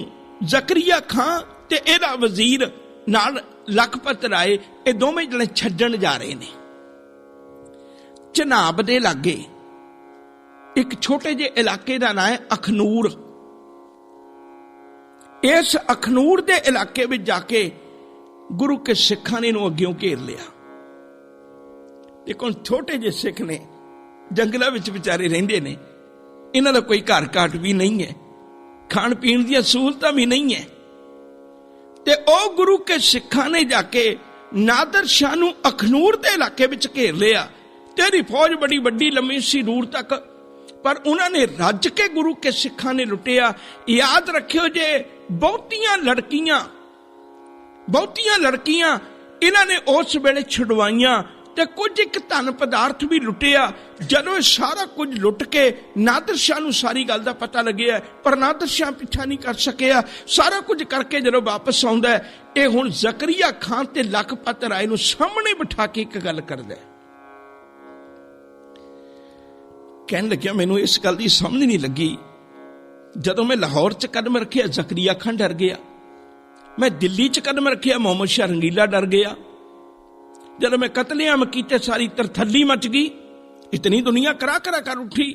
ਜ਼ਕਰੀਆ ਖਾਂ ਤੇ ਇਹਦਾ ਵਜ਼ੀਰ ਨਾਲ ਲਖਪਤ ਰਾਏ, ਇਹ ਦੋਵੇਂ ਜਣੇ ਛੱਡਣ ਜਾ ਰਹੇ ਨੇ। ਚਨਾਬ ਦੇ ਲਾਗੇ ਇੱਕ ਛੋਟੇ ਜਿਹੇ ਇਲਾਕੇ ਦਾ ਨਾਂ ਹੈ ਅਖਨੂਰ। ਇਸ ਅਖਨੂਰ ਦੇ ਇਲਾਕੇ ਵਿੱਚ ਜਾ ਕੇ ਗੁਰੂ ਕੇ ਸਿੱਖਾਂ ਨੇ ਇਹਨੂੰ ਅੱਗਿਓਂ ਘੇਰ ਲਿਆ। ਦੇਖੋ ਛੋਟੇ ਜਿਹੇ ਸਿੱਖ ਨੇ, ਜੰਗਲਾਂ ਵਿੱਚ ਵਿਚਾਰੇ ਰਹਿੰਦੇ ਨੇ, ਇਹਨਾਂ ਦਾ ਕੋਈ ਘਰ ਘਾਟ ਵੀ ਨਹੀਂ ਹੈ, ਖਾਣ ਪੀਣ ਦੀਆਂ ਸਹੂਲਤਾਂ ਵੀ ਨਹੀਂ ਹੈ। ਤੇ ਉਹ ਗੁਰੂ ਕੇ ਸਿੱਖਾਂ ਨੇ ਜਾ ਕੇ ਨਾਦਰ ਸ਼ਾਹ ਨੂੰ ਅਖਨੂਰ ਦੇ ਇਲਾਕੇ ਵਿੱਚ ਘੇਰ ਲਿਆ। ਤੇਰੀ ਫੌਜ ਬੜੀ ਵੱਡੀ ਲੰਮੀ ਸੀ ਦੂਰ ਤੱਕ, ਪਰ ਉਹਨਾਂ ਨੇ ਰੱਜ ਕੇ ਗੁਰੂ ਕੇ ਸਿੱਖਾਂ ਨੇ ਲੁੱਟਿਆ। ਯਾਦ ਰੱਖਿਓ ਜੇ ਬਹੁਤੀਆਂ ਲੜਕੀਆਂ ਇਹਨਾਂ ਨੇ ਉਸ ਵੇਲੇ ਛੁਡਵਾਈਆਂ ਤੇ ਕੁਝ ਇੱਕ ਧਨ ਪਦਾਰਥ ਵੀ ਲੁੱਟਿਆ। ਜਦੋਂ ਇਹ ਸਾਰਾ ਕੁਝ ਲੁੱਟ ਕੇ ਨਾਦਰ ਸ਼ਾਹ ਨੂੰ ਸਾਰੀ ਗੱਲ ਦਾ ਪਤਾ ਲੱਗਿਆ, ਪਰ ਨਾਦਰ ਸ਼ਾਹ ਪਿੱਛਾ ਨਹੀਂ ਕਰ ਸਕਿਆ। ਸਾਰਾ ਕੁਝ ਕਰਕੇ ਜਦੋਂ ਵਾਪਸ ਆਉਂਦਾ, ਇਹ ਹੁਣ ਜ਼ਕਰੀਆ ਖਾਨ ਤੇ ਲਖਪਤ ਰਾਏ ਨੂੰ ਸਾਹਮਣੇ ਬਿਠਾ ਕੇ ਇੱਕ ਗੱਲ ਕਰਦਾ। ਕਹਿਣ ਲੱਗਿਆ, ਮੈਨੂੰ ਇਸ ਗੱਲ ਦੀ ਸਮਝ ਨਹੀਂ ਲੱਗੀ, ਜਦੋਂ ਮੈਂ ਲਾਹੌਰ 'ਚ ਕਦਮ ਰੱਖਿਆ ਜ਼ਕਰੀਆ ਖਾਨ ਡਰ ਗਿਆ, ਮੈਂ ਦਿੱਲੀ 'ਚ ਕਦਮ ਰੱਖਿਆ ਮੁਹੰਮਦ ਸ਼ਾਹ ਰੰਗੀਲਾ ਡਰ ਗਿਆ, ਜਦੋਂ ਮੈਂ ਕਤਲੇਆਮ ਕੀਤੇ ਸਾਰੀ ਤਰਥੱਲੀ ਮਚ ਗਈ, ਇਤਨੀ ਦੁਨੀਆ ਕਰਾ ਕਰ ਉੱਠੀ।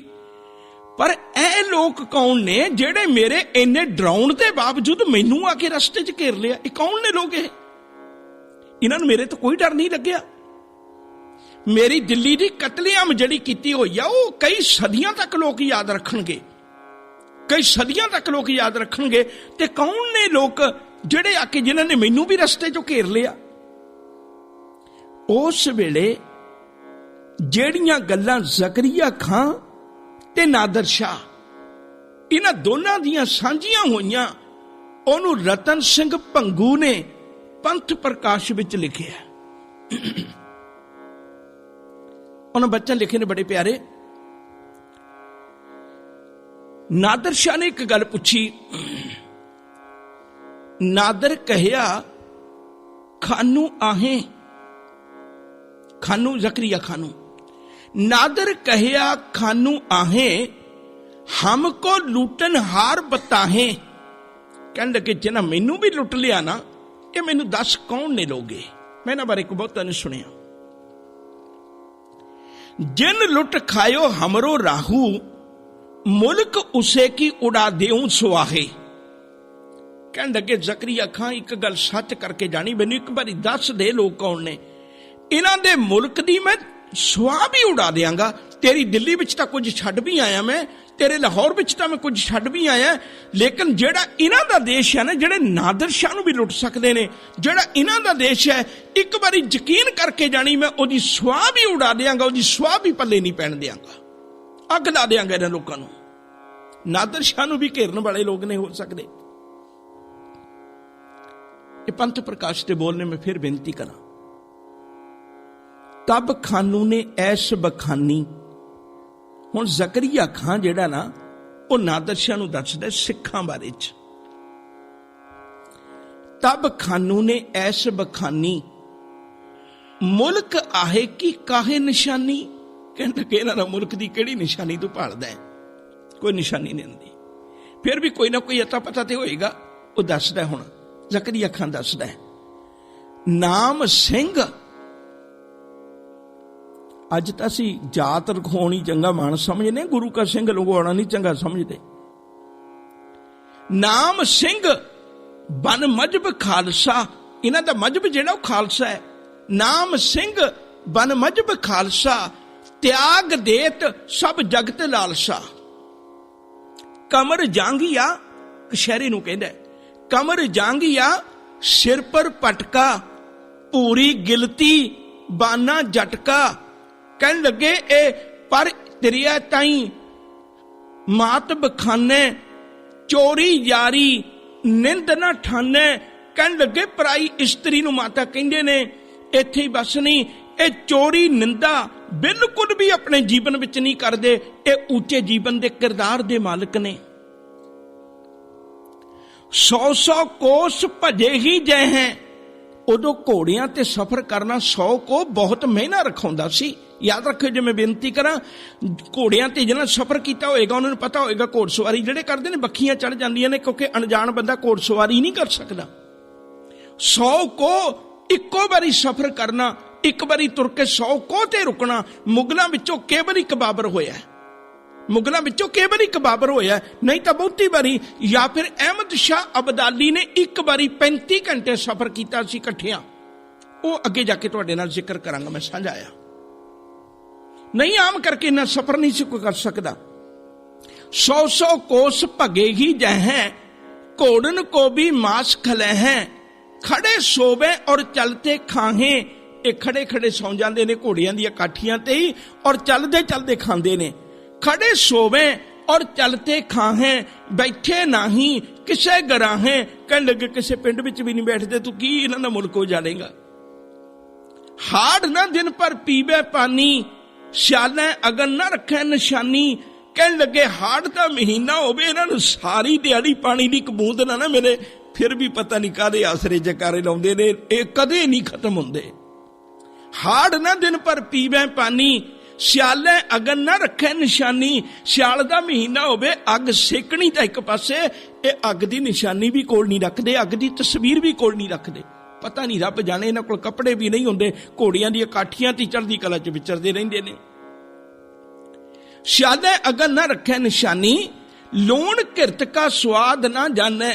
ਪਰ ਇਹ ਲੋਕ ਕੌਣ ਨੇ ਜਿਹੜੇ ਮੇਰੇ ਇੰਨੇ ਡਰਾਉਣ ਦੇ ਬਾਵਜੂਦ ਮੈਨੂੰ ਆ ਕੇ ਰਸਤੇ 'ਚ ਘੇਰ ਲਿਆ? ਇਹ ਕੌਣ ਨੇ ਲੋਕ? ਇਹਨਾਂ ਨੂੰ ਮੇਰੇ ਤੋਂ ਕੋਈ ਡਰ ਨਹੀਂ ਲੱਗਿਆ। ਮੇਰੀ ਦਿੱਲੀ ਦੀ ਕਤਲੇਆਮ ਜਿਹੜੀ ਕੀਤੀ ਹੋਈ ਆ, ਉਹ ਕਈ ਸਦੀਆਂ ਤੱਕ ਲੋਕ ਯਾਦ ਰੱਖਣਗੇ। ਤੇ ਕੌਣ ਨੇ ਲੋਕ ਜਿਹੜੇ ਆ ਕੇ ਜਿਨ੍ਹਾਂ ਨੇ ਮੈਨੂੰ ਵੀ ਰਸਤੇ 'ਚੋਂ ਘੇਰ ਲਿਆ? ਉਸ ਵੇਲੇ ਜਿਹੜੀਆਂ ਗੱਲਾਂ ਜ਼ਕਰੀਆ ਖਾਂ ਤੇ ਨਾਦਰ ਸ਼ਾਹ ਇਹਨਾਂ ਦੋਨਾਂ ਦੀਆਂ ਸਾਂਝੀਆਂ ਹੋਈਆਂ, ਉਹਨੂੰ ਰਤਨ ਸਿੰਘ ਭੰਗੂ ਨੇ ਪੰਥ ਪ੍ਰਕਾਸ਼ ਵਿੱਚ ਲਿਖਿਆ। उन्होंने बच्चन लिखे ने बड़े प्यारे। नादर शाह ने एक गल पूछी। नादर कहया खानू आहे, खानू जकरिया खानू, नादर कहया खानू आहे, हमको लूटन हार बताहे। कहने लगे जिन्हें मैनू भी लुट लिया ना, ये मैनू दस कौन ने लोगे। मैं इन्हां बारे बहुत ने सुनिया। जिन लुट खायो हमरो राहू, मुल्क उसे की उड़ा देऊं सुआहे। कहने लगे जकरिया खां एक गल सच करके जानी, मैनू एक बारी दस दे लोग कौन ने। इन्हां दे मुल्क दी मैं सुआह भी उड़ा देंगा। तेरी दिल्ली विच तां कुछ छड्ड भी आया मैं, तेरे लाहौर विच तां मैं कुछ छड्ड भी आया, लेकिन जेड़ा इन्हां दा देश है ना, जेड़े नादर शाह नूं भी लुट सकदे ने, जेड़ा इन्हां दा देश है, एक बारी यकीन करके जानी मैं ओदी सुआह भी उड़ा देंगा, ओदी सुआह भी पल्ले नहीं पैण देंगा, अग ला देंगा इन्हां लोकां नूं। नादर शाह नूं भी घेरन वाले लोग ने हो सकदे। ये पंथ प्रकाश के बोलने में फिर बेनती करा। तब खानू ने ऐश बखानी। हुण जकरिया खां जेड़ा ना, वो नादर शाह नूं दसदा सिखां बारे च। तब खानू ने ऐश बखानी, मुल्क आहे की काहे निशानी। कहंदे कि इन्हां दा मुल्क दी किहड़ी निशानी तू भालदा है, कोई निशानी नहीं आंदी। फिर भी कोई ना कोई अता पता तो होएगा। वो दसदा हुण जकरिया खां दसदा है, नाम सिंह। अज तो असी जात रखाउणी चंगा मान समझने, गुरु का सिंह लुगाउणा नहीं चंगा समझते। नाम सिंह बन मजहब खालसा, इन्हां दा मजहब जिहड़ा खालसा है। नाम सिंह बन मजहब खालसा, त्याग देत सब जगत लालसा। कमर जांगिया, कशहरी नूं कहंदा है, कमर जांगिया सिर पर पटका, पूरी गिलती बाना झटका। कहने लगे ए पर तिरिया ताई मात बखाने, चोरी यारी निंद ना ठाने। कहने लगे पराई इस्त्री नूं माता कहंदे ने, इत्थे ही बस नहीं, ए चोरी निंदा बिल्कुल भी अपने जीवन विच नहीं करदे। ए ऊंचे जीवन दे किरदार दे मालिक ने। 100 कोस भजे ही जय हैं। उदों घोड़ियां ते सफर करना 100 को बहुत महीना रखाउंदा सी। याद रखियो, जे मैं बेनती करा, घोड़ियां ते जिन्हां सफर किया होएगा उन्होंने पता होएगा घोड़सवारी जिहड़े करदे ने बखियां चढ़ जांदियां ने, क्योंकि अनजान बंदा घोड़सवारी नहीं कर सकदा। 100 को इक्को बारी सफर करना, एक बारी तुर के 100 को ते रुकना। मुगलों विचों केवल एक बाबर होया, मुगलों विचों केवल एक बाबर होया, नहीं तो बहुती बारी। या फिर अहमद शाह अब्दाली ने एक बारी 35 घंटे सफर किया सी इकट्ठियां। वो अगे जाके तुहाडे नाल जिक्र करांगा, मैं समझाया नहीं। आम करके इन्ना सफर नहीं सी कोई कर सकदा। 100 कोस भगेगी जह, घोड़न को भी मांस खले हैं। खड़े सोवे और चलते खाहे। ये खड़े खड़े सौ जाते ने घोड़ियां दी काठियां ते ही, और चलते चलते खांदे ने। खड़े सोवे और चलते खाहे, बैठे नाही किसे गराहे। कहने लगे किसे पिंड विच भी नहीं बैठते, तू की इन्हां दा मुल्क हो जाएगा। हाड़ ना दिन पर पीवे पानी, सियाले अगन ना रखे निशानी। कहने लगे हाड़ का महीना होवे, इन्हां नूं सारी दिहाड़ी पानी दी एक बूंद ना मिले, फिर भी पता नहीं कादे आसरे जकारे लाउंदे ने, ये कदे नहीं खत्म हुंदे। हाड़ ना दिन पर पीवे पानी, सियाले अगन ना रखे निशानी। सियाल दा महीना होवे, अग सेकनी तां एक पासे, ये अग दी निशानी भी कोल नहीं रखदे, अग दी तस्वीर भी कोल नहीं रखदे। पता नहीं रब जाने इन्हां कोल कपड़े भी नहीं हुंदे, घोड़ियां दी काठियां ते चढ़दी कला च विचरदे रहिंदे ने। सियाले अगन ना रखे निशानी, लूण किरत का स्वाद ना जाने।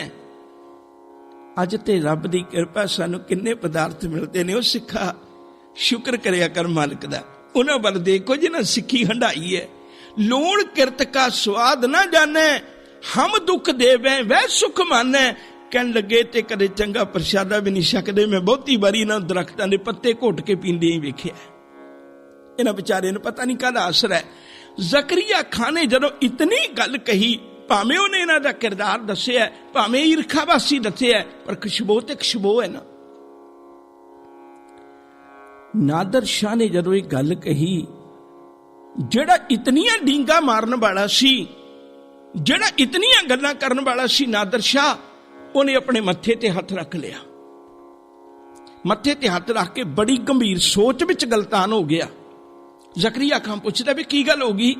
अज ते रब दी किरपा सानू किन्ने पदार्थ मिलते ने। ओ सिखा शुक्र करिया कर मालिक दा, उन्हां वल देखो जिन्हां सिक्खी हंडाई है। लूण किरत का स्वाद ना जाने, हम दुख देवे वह सुख माने। कहन लगे ते कदे चंगा प्रशादा भी नहीं सकदे। मैं बहुती बारी इन्हां दरख्तां दे पत्ते घुट के पींदे ही वेखिया। इन्हां बेचारे नूं पता नहीं काहदा असर है। जकरिया खां ने जदों इतनी गल कही, भावें उन्हें इन्हां दा किरदार दस्सिया, भावें ईरखावासी दस्सिया, पर खुशबू ते खुशबू है ना। नादर शाह ने जदों ये गल कही, ਜਿਹੜਾ ਇਤਨੀਆਂ ਡੀਂਗਾ ਮਾਰਨ ਵਾਲਾ ਸੀ, ਜਿਹੜਾ ਇਤਨੀਆਂ ਗੱਲਾਂ ਕਰਨ ਵਾਲਾ ਸੀ ਨਾਦਰ ਸ਼ਾਹ, ਉਹਨੇ ਆਪਣੇ ਮੱਥੇ ਤੇ ਹੱਥ ਰੱਖ ਲਿਆ। ਮੱਥੇ ਤੇ ਹੱਥ ਰੱਖ ਕੇ ਬੜੀ ਗੰਭੀਰ ਸੋਚ ਵਿੱਚ ਗਲਤਾਨ ਹੋ ਗਿਆ। ਜ਼ਕਰੀਆ ਖਾਨ ਪੁੱਛਦਾ ਵੀ ਕੀ ਗੱਲ ਹੋ ਗਈ।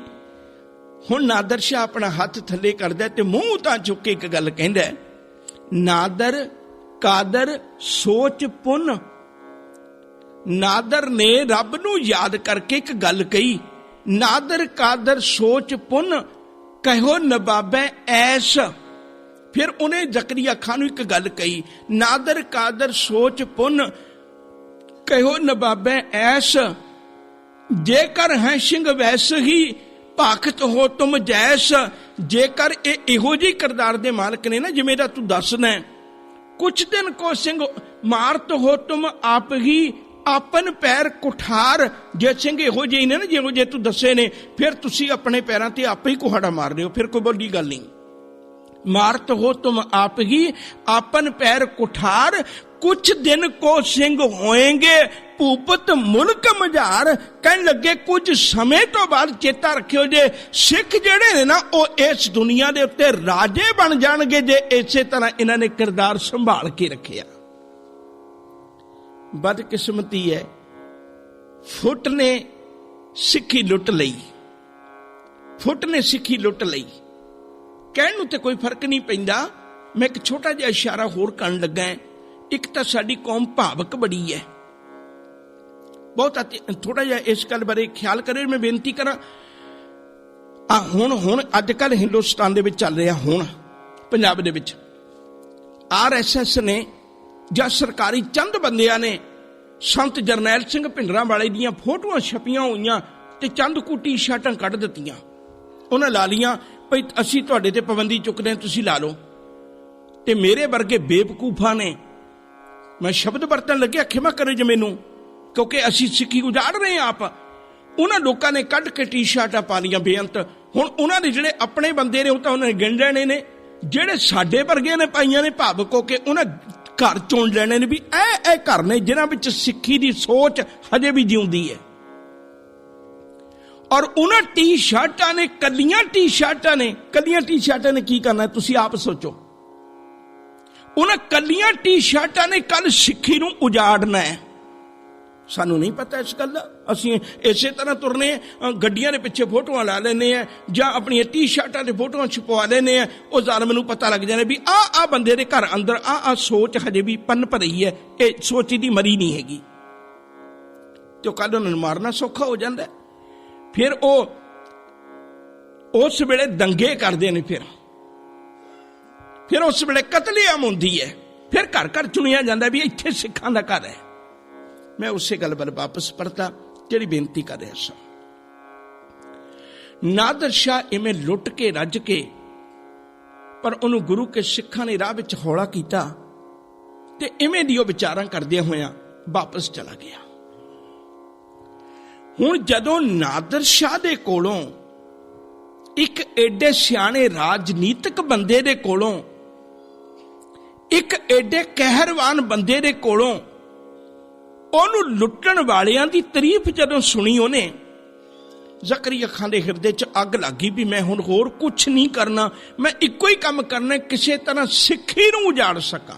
ਹੁਣ ਨਾਦਰ ਸ਼ਾਹ ਆਪਣਾ ਹੱਥ ਥੱਲੇ ਕਰਦਾ ਤੇ ਮੂੰਹ ਤਾਂ ਚੁੱਕ ਕੇ ਇੱਕ ਗੱਲ ਕਹਿੰਦਾ, ਨਾਦਰ ਕਾਦਰ ਸੋਚ ਪੁੰਨ। ਨਾਦਰ ਨੇ ਰੱਬ ਨੂੰ ਯਾਦ ਕਰਕੇ ਇੱਕ ਗੱਲ ਕਹੀ, ਨਾਦਰ ਕਾਦਰ ਸੋਚ ਪੁੰਨ ਕਹੋ ਨਵਾਬੈ ਐਸ। ਫਿਰ ਉਹਨੇ ਜ਼ਕਰੀਆ ਖਾਨ ਨੂੰ ਇੱਕ ਗੱਲ ਕਹੀ, ਨਾਦਰ ਕਾਦਰ ਸੋਚ ਪੁੰਨ ਕਹੋ ਨਵਾਬੈ ਐਸ। ਜੇਕਰ ਹੈ ਸਿੰਘ ਵੈਸ ਹੀ ਭਾਖਤ ਹੋ ਤੁਮ ਜੈਸ। ਜੇਕਰ ਇਹ ਇਹੋ ਜਿਹੀ ਕਿਰਦਾਰ ਦੇ ਮਾਲਕ ਨੇ ਨਾ ਜਿਵੇਂ ਦਾ ਤੂੰ ਦੱਸਣਾ, ਕੁਛ ਦਿਨ ਕੋ ਸਿੰਘ ਮਾਰਤ ਹੋ ਤੁਮ ਆਪ ਹੀ ਆਪਨ ਪੈਰ ਕੁਠਾਰ। ਜੇ ਸਿੰਘ ਇਹੋ ਜਿਹੇ ਨੇ ਨਾ ਜਿਹੋ ਜਿਹੇ ਤੂੰ ਦੱਸੇ ਨੇ, ਫਿਰ ਤੁਸੀਂ ਆਪਣੇ ਪੈਰਾਂ ਤੇ ਆਪੇ ਹੀ ਕੁਹਾੜਾ ਮਾਰ ਰਹੇ ਹੋ, ਫਿਰ ਕੋਈ ਬੋਲੀ ਗੱਲ ਨਹੀਂ। ਮਾਰਤ ਹੋ ਤੁਮ ਆਪ ਹੀ ਆਪਨ ਪੈਰ ਕੁਠਾਰ। ਕੁਛ ਦਿਨ ਕੋ ਸਿੰਘ ਹੋਏਗੇ ਭੂਪਤ ਮੁਲਕ ਮਝਾਰ। ਕਹਿਣ ਲੱਗੇ ਕੁਝ ਸਮੇਂ ਤੋਂ ਬਾਅਦ ਚੇਤਾ ਰੱਖਿਓ ਜੇ ਸਿੱਖ ਜਿਹੜੇ ਨੇ ਨਾ ਉਹ ਇਸ ਦੁਨੀਆ ਦੇ ਉੱਤੇ ਰਾਜੇ ਬਣ ਜਾਣਗੇ, ਜੇ ਇਸੇ ਤਰ੍ਹਾਂ ਇਹਨਾਂ ਨੇ ਕਿਰਦਾਰ ਸੰਭਾਲ ਕੇ ਰੱਖਿਆ। ਬਦਕਿਸਮਤੀ ਹੈ, ਫੁੱਟ ਨੇ ਸਿੱਖੀ ਲੁੱਟ ਲਈ, ਫੁੱਟ ਨੇ ਸਿੱਖੀ ਲੁੱਟ ਲਈ। ਕਹਿਣ ਨੂੰ ਤੇ ਕੋਈ ਫਰਕ ਨਹੀਂ ਪੈਂਦਾ। ਮੈਂ ਇੱਕ ਛੋਟਾ ਜਿਹਾ ਇਸ਼ਾਰਾ ਹੋਰ ਕਰਨ ਲੱਗਾ। ਇੱਕ ਤਾਂ ਸਾਡੀ ਕੌਮ ਭਾਵਕ ਬੜੀ ਹੈ, ਬਹੁਤ ਥੋੜਾ ਜਿਹਾ ਇਸ ਗੱਲ ਬਾਰੇ ਖਿਆਲ ਕਰੇ। ਮੈਂ ਬੇਨਤੀ ਕਰਾਂ, ਹੁਣ ਅੱਜ ਕੱਲ ਹਿੰਦੁਸਤਾਨ ਦੇ ਵਿੱਚ ਚੱਲ ਰਿਹਾ, ਹੁਣ ਪੰਜਾਬ ਦੇ ਵਿੱਚ RSS ਨੇ ਜਾਂ ਸਰਕਾਰੀ ਚੰਦ ਬੰਦਿਆਂ ਨੇ ਸੰਤ ਜਰਨੈਲ ਸਿੰਘ ਭਿੰਡਰਾਂਵਾਲੇ ਦੀਆਂ ਫੋਟੋਆਂ ਛਪੀਆਂ ਹੋਈਆਂ ਤੇ ਚੰਦ ਕੁ ਟੀ-ਸ਼ਰਟਾਂ ਕੱਢ ਦਿੱਤੀਆਂ। ਉਹਨਾਂ ਲਾ ਲੀਆਂ ਭਈ ਅਸੀਂ ਤੁਹਾਡੇ ਤੇ ਪਾਬੰਦੀ ਚੁੱਕਦੇ ਹਾਂ, ਤੁਸੀਂ ਲਾ ਲਓ। ਤੇ ਮੇਰੇ ਵਰਗੇ ਬੇਵਕੂਫਾਂ ਨੇ, ਮੈਂ ਸ਼ਬਦ ਵਰਤਣ ਲੱਗਿਆ ਖਿਮਾ ਕਰੇ ਜੇ ਮੈਨੂੰ, ਕਿਉਂਕਿ ਅਸੀਂ ਸਿੱਖੀ ਉਜਾੜ ਰਹੇ ਹਾਂ ਆਪ। ਉਹਨਾਂ ਲੋਕਾਂ ਨੇ ਕੱਢ ਕੇ ਟੀ-ਸ਼ਰਟਾਂ ਪਾ ਲੀਆਂ ਬੇਅੰਤ। ਹੁਣ ਉਹਨਾਂ ਦੇ ਜਿਹੜੇ ਆਪਣੇ ਬੰਦੇ ਨੇ ਉਹ ਤਾਂ ਉਹਨਾਂ ਨੇ ਗਿਣ ਲੈਣੇ ਨੇ, ਜਿਹੜੇ ਸਾਡੇ ਵਰਗੇ ਨੇ ਪਾਈਆਂ ਨੇ ਭਾਵਕ ਹੋ ਕੇ, ਉਹਨਾਂ ਘਰ ਚੁਣ ਲੈਣੇ ਨੇ ਵੀ ਇਹ ਘਰ ਨੇ ਜਿਨ੍ਹਾਂ ਵਿੱਚ ਸਿੱਖੀ ਦੀ ਸੋਚ ਹਜੇ ਵੀ ਜਿਉਂਦੀ ਹੈ। ਔਰ ਉਹਨਾਂ ਟੀ-ਸ਼ਰਟਾਂ ਨੇ, ਕੱਲੀਆਂ ਟੀ-ਸ਼ਰਟਾਂ ਨੇ ਕੀ ਕਰਨਾ ਤੁਸੀਂ ਆਪ ਸੋਚੋ। ਉਹਨਾਂ ਕੱਲੀਆਂ ਟੀ-ਸ਼ਰਟਾਂ ਨੇ ਕੱਲ ਸਿੱਖੀ ਨੂੰ ਉਜਾੜਨਾ ਹੈ। ਸਾਨੂੰ ਨਹੀਂ ਪਤਾ ਇਸ ਗੱਲ ਦਾ। ਅਸੀਂ ਇਸੇ ਤਰ੍ਹਾਂ ਤੁਰਨੇ, ਗੱਡੀਆਂ ਦੇ ਪਿੱਛੇ ਫੋਟੋਆਂ ਲਾ ਲੈਂਦੇ ਆ ਜਾਂ ਆਪਣੀਆਂ ਟੀ-ਸ਼ਰਟਾਂ ਤੇ ਫੋਟੋਆਂ ਛਪਵਾ ਲੈਂਦੇ ਆ। ਉਹ ਜ਼ਾਲਮ ਨੂੰ ਪਤਾ ਲੱਗ ਜਾਣਾ ਵੀ ਆਹ ਬੰਦੇ ਦੇ ਘਰ ਅੰਦਰ ਆਹ ਸੋਚ ਹਜੇ ਵੀ ਪਨਪ ਰਹੀ ਹੈ, ਇਹ ਸੋਚ ਦੀ ਮਰੀ ਨਹੀਂ ਹੈਗੀ। ਤੇ ਕੱਲ ਉਹਨਾਂ ਨੂੰ ਮਾਰਨਾ ਸੌਖਾ ਹੋ ਜਾਂਦਾ। ਫਿਰ ਉਹ ਉਸ ਵੇਲੇ ਦੰਗੇ ਕਰਦੇ ਨੇ, ਫਿਰ ਉਸ ਵੇਲੇ ਕਤਲੇਆਮ ਹੁੰਦੀ ਹੈ। ਫਿਰ ਘਰ ਘਰ ਚੁਣਿਆ ਜਾਂਦਾ ਵੀ ਇੱਥੇ ਸਿੱਖਾਂ ਦਾ ਘਰ ਹੈ। ਮੈਂ ਉਸੇ ਗੱਲ ਵੱਲ ਵਾਪਸ ਪਰਤਾ ਜਿਹੜੀ ਬੇਨਤੀ ਕਰ ਰਿਹਾ ਸਾਂ। ਨਾਦਰ ਸ਼ਾਹ ਇਵੇਂ ਲੁੱਟ ਕੇ ਰੱਜ ਕੇ, ਪਰ ਉਹਨੂੰ ਗੁਰੂ ਕੇ ਸਿੱਖਾਂ ਨੇ ਰਾਹ ਵਿੱਚ ਹੌਲਾ ਕੀਤਾ ਤੇ ਇਵੇਂ ਦੀ ਉਹ ਵਿਚਾਰਾਂ ਕਰਦਿਆਂ ਹੋਇਆਂ ਵਾਪਸ ਚਲਾ ਗਿਆ। ਹੁਣ ਜਦੋਂ ਨਾਦਰ ਸ਼ਾਹ ਦੇ ਕੋਲੋਂ, ਇੱਕ ਏਡੇ ਸਿਆਣੇ ਰਾਜਨੀਤਿਕ ਬੰਦੇ ਦੇ ਕੋਲੋਂ, ਇੱਕ ਏਡੇ ਕਹਿਰਵਾਨ ਬੰਦੇ ਦੇ ਕੋਲੋਂ ਉਹਨੂੰ ਲੁੱਟਣ ਵਾਲਿਆਂ ਦੀ ਤਾਰੀਫ ਜਦੋਂ ਸੁਣੀ ਉਹਨੇ, ਜ਼ਕਰੀਆ ਖਾਨ ਦੇ ਹਿਰਦੇ 'ਚ ਅੱਗ ਲੱਗ ਗਈ ਵੀ ਮੈਂ ਹੁਣ ਹੋਰ ਕੁਛ ਨਹੀਂ ਕਰਨਾ, ਮੈਂ ਇੱਕੋ ਹੀ ਕੰਮ ਕਰਨਾ, ਕਿਸੇ ਤਰ੍ਹਾਂ ਸਿੱਖੀ ਨੂੰ ਉਜਾੜ ਸਕਾਂ।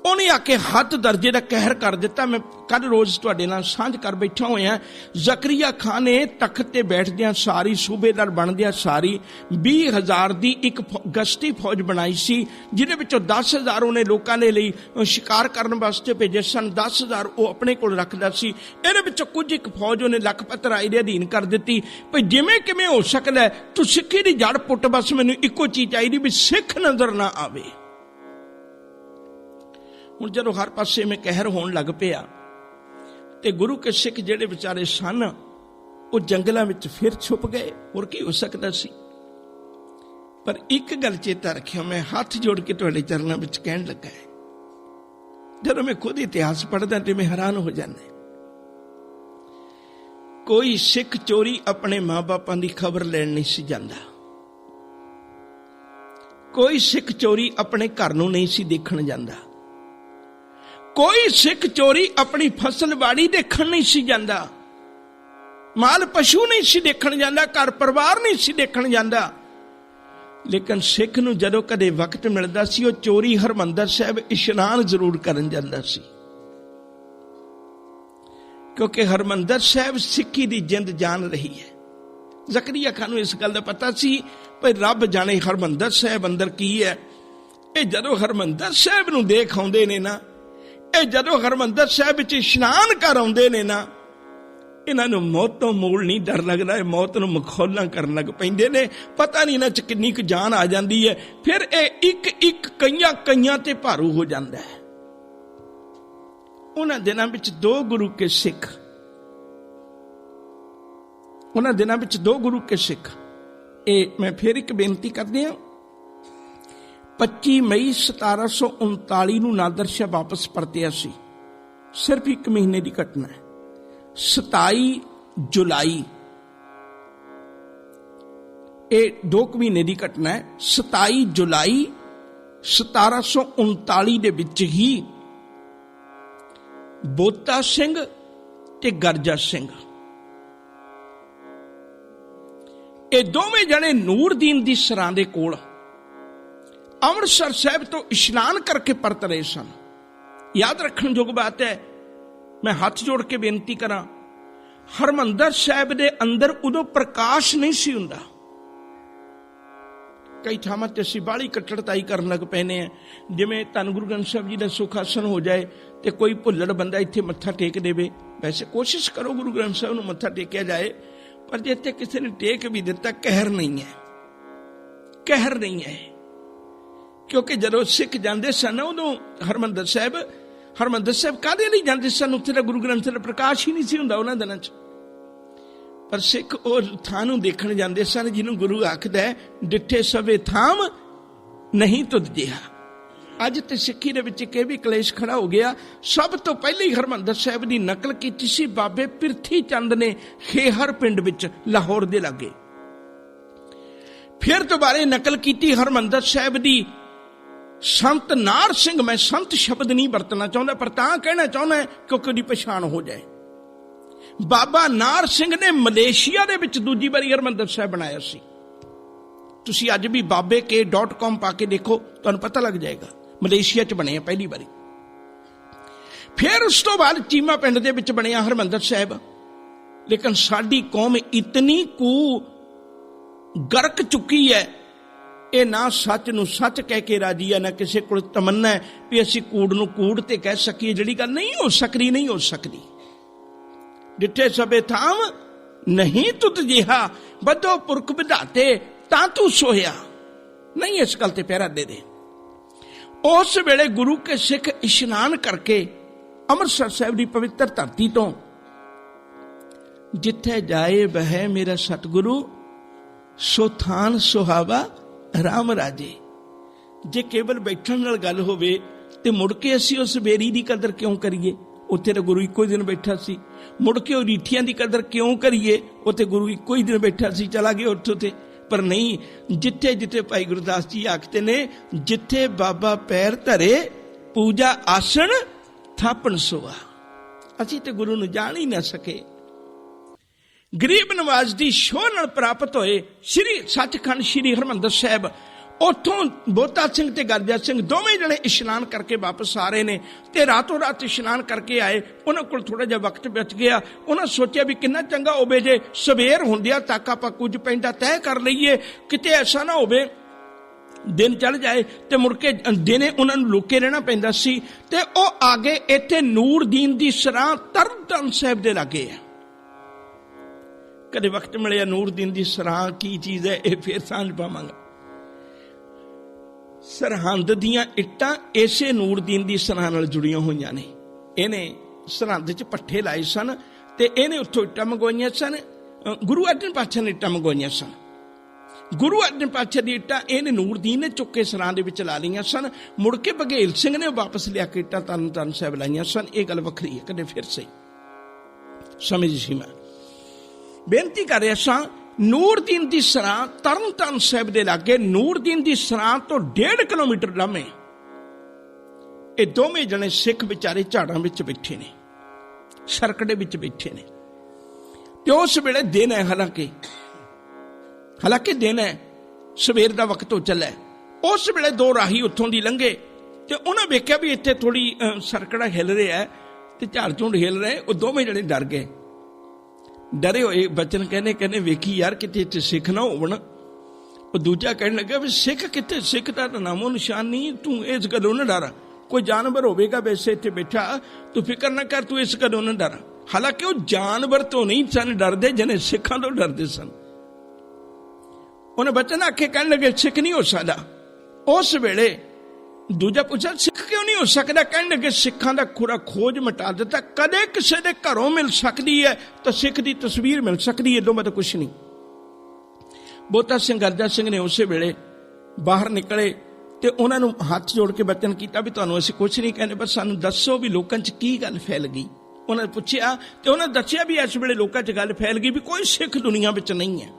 ਉਹਨੇ ਆ ਕੇ ਹੱਦ ਦਰਜੇ ਦਾ ਕਹਿਰ ਕਰ ਦਿੱਤਾ। ਮੈਂ ਕੱਲ ਰੋਜ਼ ਤੁਹਾਡੇ ਨਾਲ ਸਾਂਝ ਕਰ ਬੈਠਾ ਹੋਇਆ। ਜ਼ਕਰੀਆ ਖਾਨ ਨੇ ਤਖਤ ਤੇ ਬੈਠਦਿਆਂ ਸਾਰੀ, ਸੂਬੇਦਾਰ ਬਣਦਿਆਂ ਸਾਰੀ 20,000 ਦੀ ਇੱਕ ਗਸ਼ਤੀ ਫੌਜ ਬਣਾਈ ਸੀ, ਜਿਹਦੇ ਵਿੱਚੋਂ 10,000 ਉਹਨੇ ਲੋਕਾਂ ਦੇ ਲਈ ਸ਼ਿਕਾਰ ਕਰਨ ਵਾਸਤੇ ਭੇਜੇ ਸਨ, 10,000 ਉਹ ਆਪਣੇ ਕੋਲ ਰੱਖਦਾ ਸੀ। ਇਹਦੇ ਵਿੱਚੋਂ ਕੁਝ ਇੱਕ ਫੌਜ ਉਹਨੇ ਲਖਪਤ ਰਾਏ ਦੇ ਅਧੀਨ ਕਰ ਦਿੱਤੀ। ਭਈ ਜਿਵੇਂ ਕਿਵੇਂ ਹੋ ਸਕਦਾ ਤੂੰ ਸਿੱਖੀ ਦੀ ਜੜ ਪੁੱਟ, ਬਸ ਮੈਨੂੰ ਇੱਕੋ ਚੀਜ਼ ਚਾਹੀਦੀ ਵੀ ਸਿੱਖ ਨਜ਼ਰ ਨਾ ਆਵੇ। ਹੁਣ ਜਦੋਂ ਹਰ ਪਾਸੇ ਮੈਂ ਕਹਿਰ ਹੋਣ ਲੱਗ ਪਿਆ ਤੇ ਗੁਰੂ ਕੇ ਸਿੱਖ ਜਿਹੜੇ ਵਿਚਾਰੇ ਸਨ ਉਹ ਜੰਗਲਾਂ ਵਿੱਚ ਫਿਰ ਛੁਪ ਗਏ। ਹੋਰ ਕੀ ਹੋ ਸਕਦਾ ਸੀ। ਪਰ ਇੱਕ ਗੱਲ ਚੇਤਾ ਰੱਖਿਓ, ਮੈਂ ਹੱਥ ਜੋੜ ਕੇ ਤੁਹਾਡੇ ਚਰਨਾਂ ਵਿੱਚ ਕਹਿਣ ਲੱਗਾ ਹੈ, ਜਦੋਂ ਮੈਂ ਖੁਦ ਇਤਿਹਾਸ ਪੜ੍ਹਦਾ ਤੇ ਮੈਂ ਹੈਰਾਨ ਹੋ ਜਾਂਦਾ। ਕੋਈ ਸਿੱਖ ਚੋਰੀ ਆਪਣੇ ਮਾਂ-ਬਾਪਾਂ ਦੀ ਖਬਰ ਲੈਣ ਨਹੀਂ ਸੀ ਜਾਂਦਾ। ਕੋਈ ਸਿੱਖ ਚੋਰੀ ਆਪਣੇ ਘਰ ਨੂੰ ਨਹੀਂ ਸੀ ਦੇਖਣ ਜਾਂਦਾ। ਕੋਈ ਸਿੱਖ ਚੋਰੀ ਆਪਣੀ ਫਸਲ ਬਾੜੀ ਦੇਖਣ ਨਹੀਂ ਸੀ ਜਾਂਦਾ। माल पशु नहीं सी देखण जांदा, घर परिवार नहीं सी देखण जांदा। लेकिन सिख नूं जदों कदे वक्त मिलदा सी, वो चोरी हरमंदर साहिब इशनान जरूर करन जांदा सी, क्योंकि हरमंदर साहिब सिक्खी दी जिंद जान रही है। ਜ਼ਕਰੀਆ ਖਾਨ ਨੂੰ इस गल का पता सी भाई रब जाने हरमंदर साहिब अंदर की है। ये जदों हरमंदर साहिब नूं देख आउंदे ने ना, ये जदों हरमंदर साहिब च इशनान कर आउंदे ने ना, इन्हां नूं मौत तो मूल नहीं डर लगदा, मौत नूं मखौलां करन लग पैंदे ने। पता नहीं इन्हां च किन्नी क जान आ जांदी है। फिर ये एक एक कईयां कईयां ते भारू हो जांदा है। उन्हां दिनां विच दो गुरु के सिख, उन्हां दिनां विच दो गुरु के सिख, ये मैं फिर एक बेनती करदी हां। 25 मई 1739 नूं नादर शाह वापस परतिया सी, सिर्फ 1 महीने की घटना है। 27 जुलाई, ये 2 महीने की घटना है। 27 जुलाई 1739 दे विच ही बोता सिंह ते गरजा सिंह, ये दोवें जने नूरदीन दी सरां दे कोल अमृतसर साहिब तो इशनान करके परत रहे सन। याद रखण जोग बात है, मैं हाथ जोड़ के बेनती करा, हरमंदर साहिब दे अंदर उदों प्रकाश नहीं सी हुंदा। कई थावां ते असीं बाहली कट्टड़ताई करन लग पैने हैं, जिवें धन गुरु ग्रंथ साहिब जी दा सुखासन हो जाए ते कोई भुल्लड़ बंदा इत्थे मत्था टेक देवे। वैसे कोशिश करो गुरु ग्रंथ साहिब नूं मत्था टेकिया जाए, पर जे इत्थे किसी ने टेक भी दिता, कहर नहीं है, कहर नहीं है। क्योंकि जदों सिख जांदे सन उदों हरमंदर साहिब काहदे लई जांदे सन? उत्थे तां गुरु ग्रंथ दा प्रकाश ही नहीं सी हुंदा उन्हां दिनां च। पर सिख उस थां नूं देखण जांदे सन जिहनूं गुरु आखदा है, डिठे सवे थाम नहीं तुध जिहा। अज ते सिक्खी दे विच इह भी कलेश खड़ा हो गया। सब तो पहले ही हरमंदर साहिब दी नकल कीती सी बाबे पिरथी चंद ने खेहर पिंड विच लाहौर दे लागे। फिर दोबारे नकल कीती हरमंदर साहिब दी संत नार सिंह, मैं संत शब्द नहीं वरतना चाहता पर तां कहना चाहना है क्योंकि उहदी पछाण हो जाए। बाबा नार सिंह ने मलेशिया दे विच दूजी बारी हरमंदर साहिब बनाया सी। तुसीं अज भी babek.com पा के देखो, तुहानूं पता लग जाएगा। मलेशिया च बने पहली बारी। फिर उस तो बाद चीमा पिंड दे विच बनिया हरमंदर साहिब। लेकिन साडी कौम इतनी कू गरक चुकी है, ये ना सच नूं सच कह के राजी है, ना किसी को तमन्ना है भी असीं कूड़ नूं कूड़ ते कह सकीए। जिहड़ी गल नहीं हो सकदी, नहीं हो सकदी। डिठे सबे थाम नहीं तुत जिहा, बदो पुरख विधाते तां तू सोया। नहीं इस गल ते पहरा दे दे। उस वेले गुरु के सिख इशनान करके अमृतसर साहिब की पवित्र धरती तो जिथे जाए बह मेरा सतगुरु, सो थान सुहावा राम राजे। जे केवल बैठण नाल गल होवे ते मुड़ के असीं उस बेरी की कदर क्यों करिए? उत्थे तो गुरु इको दिन बैठा सी। मुड़ के उह रीठियां की कदर क्यों करिए? उत्थे गुरु इको ही दिन बैठा सी, चला गया उत्थों ते। पर नहीं, जिथे जिथे भाई गुरदास जी आखते ने, जिथे बाबा पैर धरे पूजा आसन थापन सोआ। असीं ते गुरु नूं जान ही ना सके। गरीब नवाज दी शोह नाल प्राप्त होए श्री सचखंड श्री हरमंदर साहिब। उथों बोता सिंह ते गरजा सिंह दोवें जने इशनान करके वापस आ रहे ने ते रातों रात इशनान करके आए। उन्हां कोल थोड़ा जिहा वक्त बच गया। उन्हां सोचिया भी किन्ना चंगा होवे जे सवेर हुंदिया तक आपां कुछ पैंदा तय कर लईए, किते ऐसा ना होवे दिन चढ़ जाए ते मुड़ के दिने उन्हां नूं लुके रहना पैंदा सी। ते ओह आगे इत्थे नूरदीन दी सरां तरनताਰਨ साहिब दे लागे है। कदे वक्त मिलिया नूरदीन दी सरां की चीज़ है, ये फिर सांझ पावांगा। सरहंद दियां इट्टां इसे नूरदीन दी सरां नाल जुड़ियां होईयां ने। इहने सरहंद च पट्ठे लाए सन ते इहने उत्थों इट्टां मंगवाईयां सन। गुरु अर्जन पातशाह ने इट्टां मंगवाईयां सन। गुरु अर्जन पातशाह दी इट्टां इहने नूरदीन ने चुक के सरां दे विच ला लईयां सन। मुड़ के बघेल सिंह ने वापस लिया के इट्टां तरनताਰਨ साहिब लाईयां सन। ये गल वखरी है, कदे फिर सही समझ सी। मैं बेनती कर रहा सां, नूरदीन दी सरां तरनताਰਨ साहिब दे लागे, नूरदीन दी सरां तो 1.5 किलोमीटर लामे ये दोवें जने सिख बेचारे झाड़ां विच बैठे ने, सरकड़े विच बैठे ने। ਤੇ ਉਸ ਵੇਲੇ ਦਿਨ ਹੈ, ਹਾਲਾਂਕਿ ਦਿਨ ਹੈ, ਸਵੇਰ ਦਾ ਵਕਤ ਹੋ ਚੱਲਿਆ। ਉਸ ਵੇਲੇ ਦੋ ਰਾਹੀ ਉੱਥੋਂ ਦੀ ਲੰਘੇ ਤੇ ਉਹਨਾਂ ਵੇਖਿਆ ਵੀ ਇੱਥੇ ਥੋੜੀ ਸਰਕੜਾ ਹਿੱਲ ਰਿਹਾ ਤੇ ਝਾੜ ਝੁੰਡ ਹਿੱਲ ਰਹੇ। ਉਹ ਦੋਵੇਂ ਜਣੇ ਡਰ ਗਏ, ਡਰੇ ਹੋਏ ਬਚਨ ਕਹਿੰਦੇ ਵੇਖੀ ਯਾਰ ਕਿਤੇ ਇੱਥੇ ਸਿੱਖ ਨਾ ਹੋਵਣ। ਉਹ ਦੂਜਾ ਕਹਿਣ ਲੱਗਾ ਵੀ ਸਿੱਖ ਕਿੱਥੇ, ਸਿੱਖ ਦਾ ਤਾਂ ਨਾਮੋ ਨਿਸ਼ਾਨ ਨਹੀਂ, ਤੂੰ ਇਸ ਗੱਲੋਂ ਨਾ ਡਰ, ਕੋਈ ਜਾਨਵਰ ਹੋਵੇਗਾ ਵੈਸੇ ਇੱਥੇ ਬੈਠਾ, ਤੂੰ ਫਿਕਰ ਨਾ ਕਰ, ਤੂੰ ਇਸ ਗੱਲੋਂ ਨਾ ਡਰ। ਹਾਲਾਂਕਿ ਉਹ ਜਾਨਵਰ ਤੋਂ ਨਹੀਂ ਸਨ ਡਰਦੇ, ਜਿਹਨੇ ਸਿੱਖਾਂ ਤੋਂ ਡਰਦੇ ਸਨ। ਉਹਨੇ ਬਚਨ ਆਖੇ, ਕਹਿਣ ਲੱਗੇ ਸਿੱਖ ਨਹੀਂ ਹੋ ਸਕਦਾ। ਉਸ ਵੇਲੇ ਦੂਜਾ ਪੁੱਛਿਆ ਸਿੱਖ ਕਿਉਂ ਨਹੀਂ ਹੋ ਸਕਦਾ? ਕਹਿਣ ਲੱਗੇ ਸਿੱਖਾਂ ਦਾ ਖੁਰਾ ਖੋਜ ਮਿਟਾ ਦਿੱਤਾ, ਕਦੇ ਕਿਸੇ ਦੇ ਘਰੋਂ ਮਿਲ ਸਕਦੀ ਹੈ ਤਾਂ ਸਿੱਖ ਦੀ ਤਸਵੀਰ ਮਿਲ ਸਕਦੀ ਹੈ, ਇਦੋਂ ਮੈਂ ਤਾਂ ਕੁਛ ਨਹੀਂ। ਬੋਤਾ ਸਿੰਘ ਗਰਜਾ ਸਿੰਘ ਨੇ ਉਸੇ ਵੇਲੇ ਬਾਹਰ ਨਿਕਲੇ ਤੇ ਉਹਨਾਂ ਨੂੰ ਹੱਥ ਜੋੜ ਕੇ ਬਚਨ ਕੀਤਾ ਵੀ ਤੁਹਾਨੂੰ ਅਸੀਂ ਕੁਛ ਨਹੀਂ ਕਹਿੰਦੇ, ਪਰ ਸਾਨੂੰ ਦੱਸੋ ਵੀ ਲੋਕਾਂ 'ਚ ਕੀ ਗੱਲ ਫੈਲ ਗਈ। ਉਹਨਾਂ ਨੇ ਪੁੱਛਿਆ ਤੇ ਉਹਨਾਂ ਦੱਸਿਆ ਵੀ ਇਸ ਵੇਲੇ ਲੋਕਾਂ 'ਚ ਗੱਲ ਫੈਲ ਗਈ ਵੀ ਕੋਈ ਸਿੱਖ ਦੁਨੀਆ ਵਿੱਚ ਨਹੀਂ ਹੈ,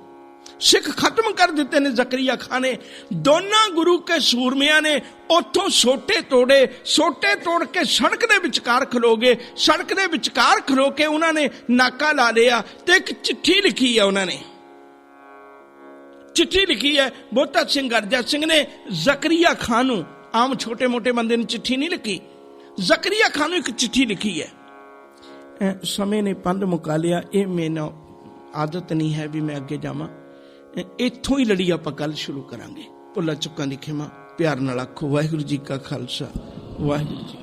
ਸਿੱਖ ਖਤਮ ਕਰ ਦਿੱਤੇ ਨੇ ਜ਼ਕਰੀਆ ਖਾਂ ਨੇ। ਦੋਨਾਂ ਗੁਰੂ ਕੇ ਸੂਰਮਿਆਂ ਨੇ ਉੱਥੋਂ ਸੋਟੇ ਤੋੜ ਕੇ ਸੜਕ ਦੇ ਵਿਚਕਾਰ ਖਲੋ ਗਏ। ਸੜਕ ਦੇ ਵਿਚਕਾਰ ਖਲੋ ਕੇ ਉਹਨਾਂ ਨੇ ਨਾਕਾ ਲਾ ਲਿਆ ਤੇ ਇੱਕ ਚਿੱਠੀ ਲਿਖੀ ਹੈ। ਉਹਨਾਂ ਨੇ ਚਿੱਠੀ ਲਿਖੀ ਹੈ ਬੋਤਾ ਸਿੰਘ ਗਰਜਾ ਸਿੰਘ ਨੇ ਜ਼ਕਰੀਆ ਖਾਂ ਨੂੰ। ਆਮ ਛੋਟੇ ਮੋਟੇ ਬੰਦੇ ਨੂੰ ਚਿੱਠੀ ਨਹੀਂ ਲਿਖੀ, ਜ਼ਕਰੀਆ ਖਾਂ ਨੂੰ ਇੱਕ ਚਿੱਠੀ ਲਿਖੀ ਹੈ। ਸਮੇਂ ਨੇ ਪੰਧ ਮੁਕਾ ਲਿਆ, ਇਹ ਮੈਨੂੰ ਆਦਤ ਨਹੀਂ ਹੈ ਵੀ ਮੈਂ ਅੱਗੇ ਜਾਵਾਂ। ਇੱਥੋਂ ਹੀ ਲੜੀ ਆਪਾਂ ਗੱਲ ਸ਼ੁਰੂ ਕਰਾਂਗੇ। ਭੁੱਲਾਂ ਚੁੱਕਾਂ ਦੀ ਖਿਮਾ, ਪਿਆਰ ਨਾਲ ਆਖੋ ਵਾਹਿਗੁਰੂ ਜੀ ਕਾ ਖਾਲਸਾ, ਵਾਹਿਗੁਰੂ ਜੀ।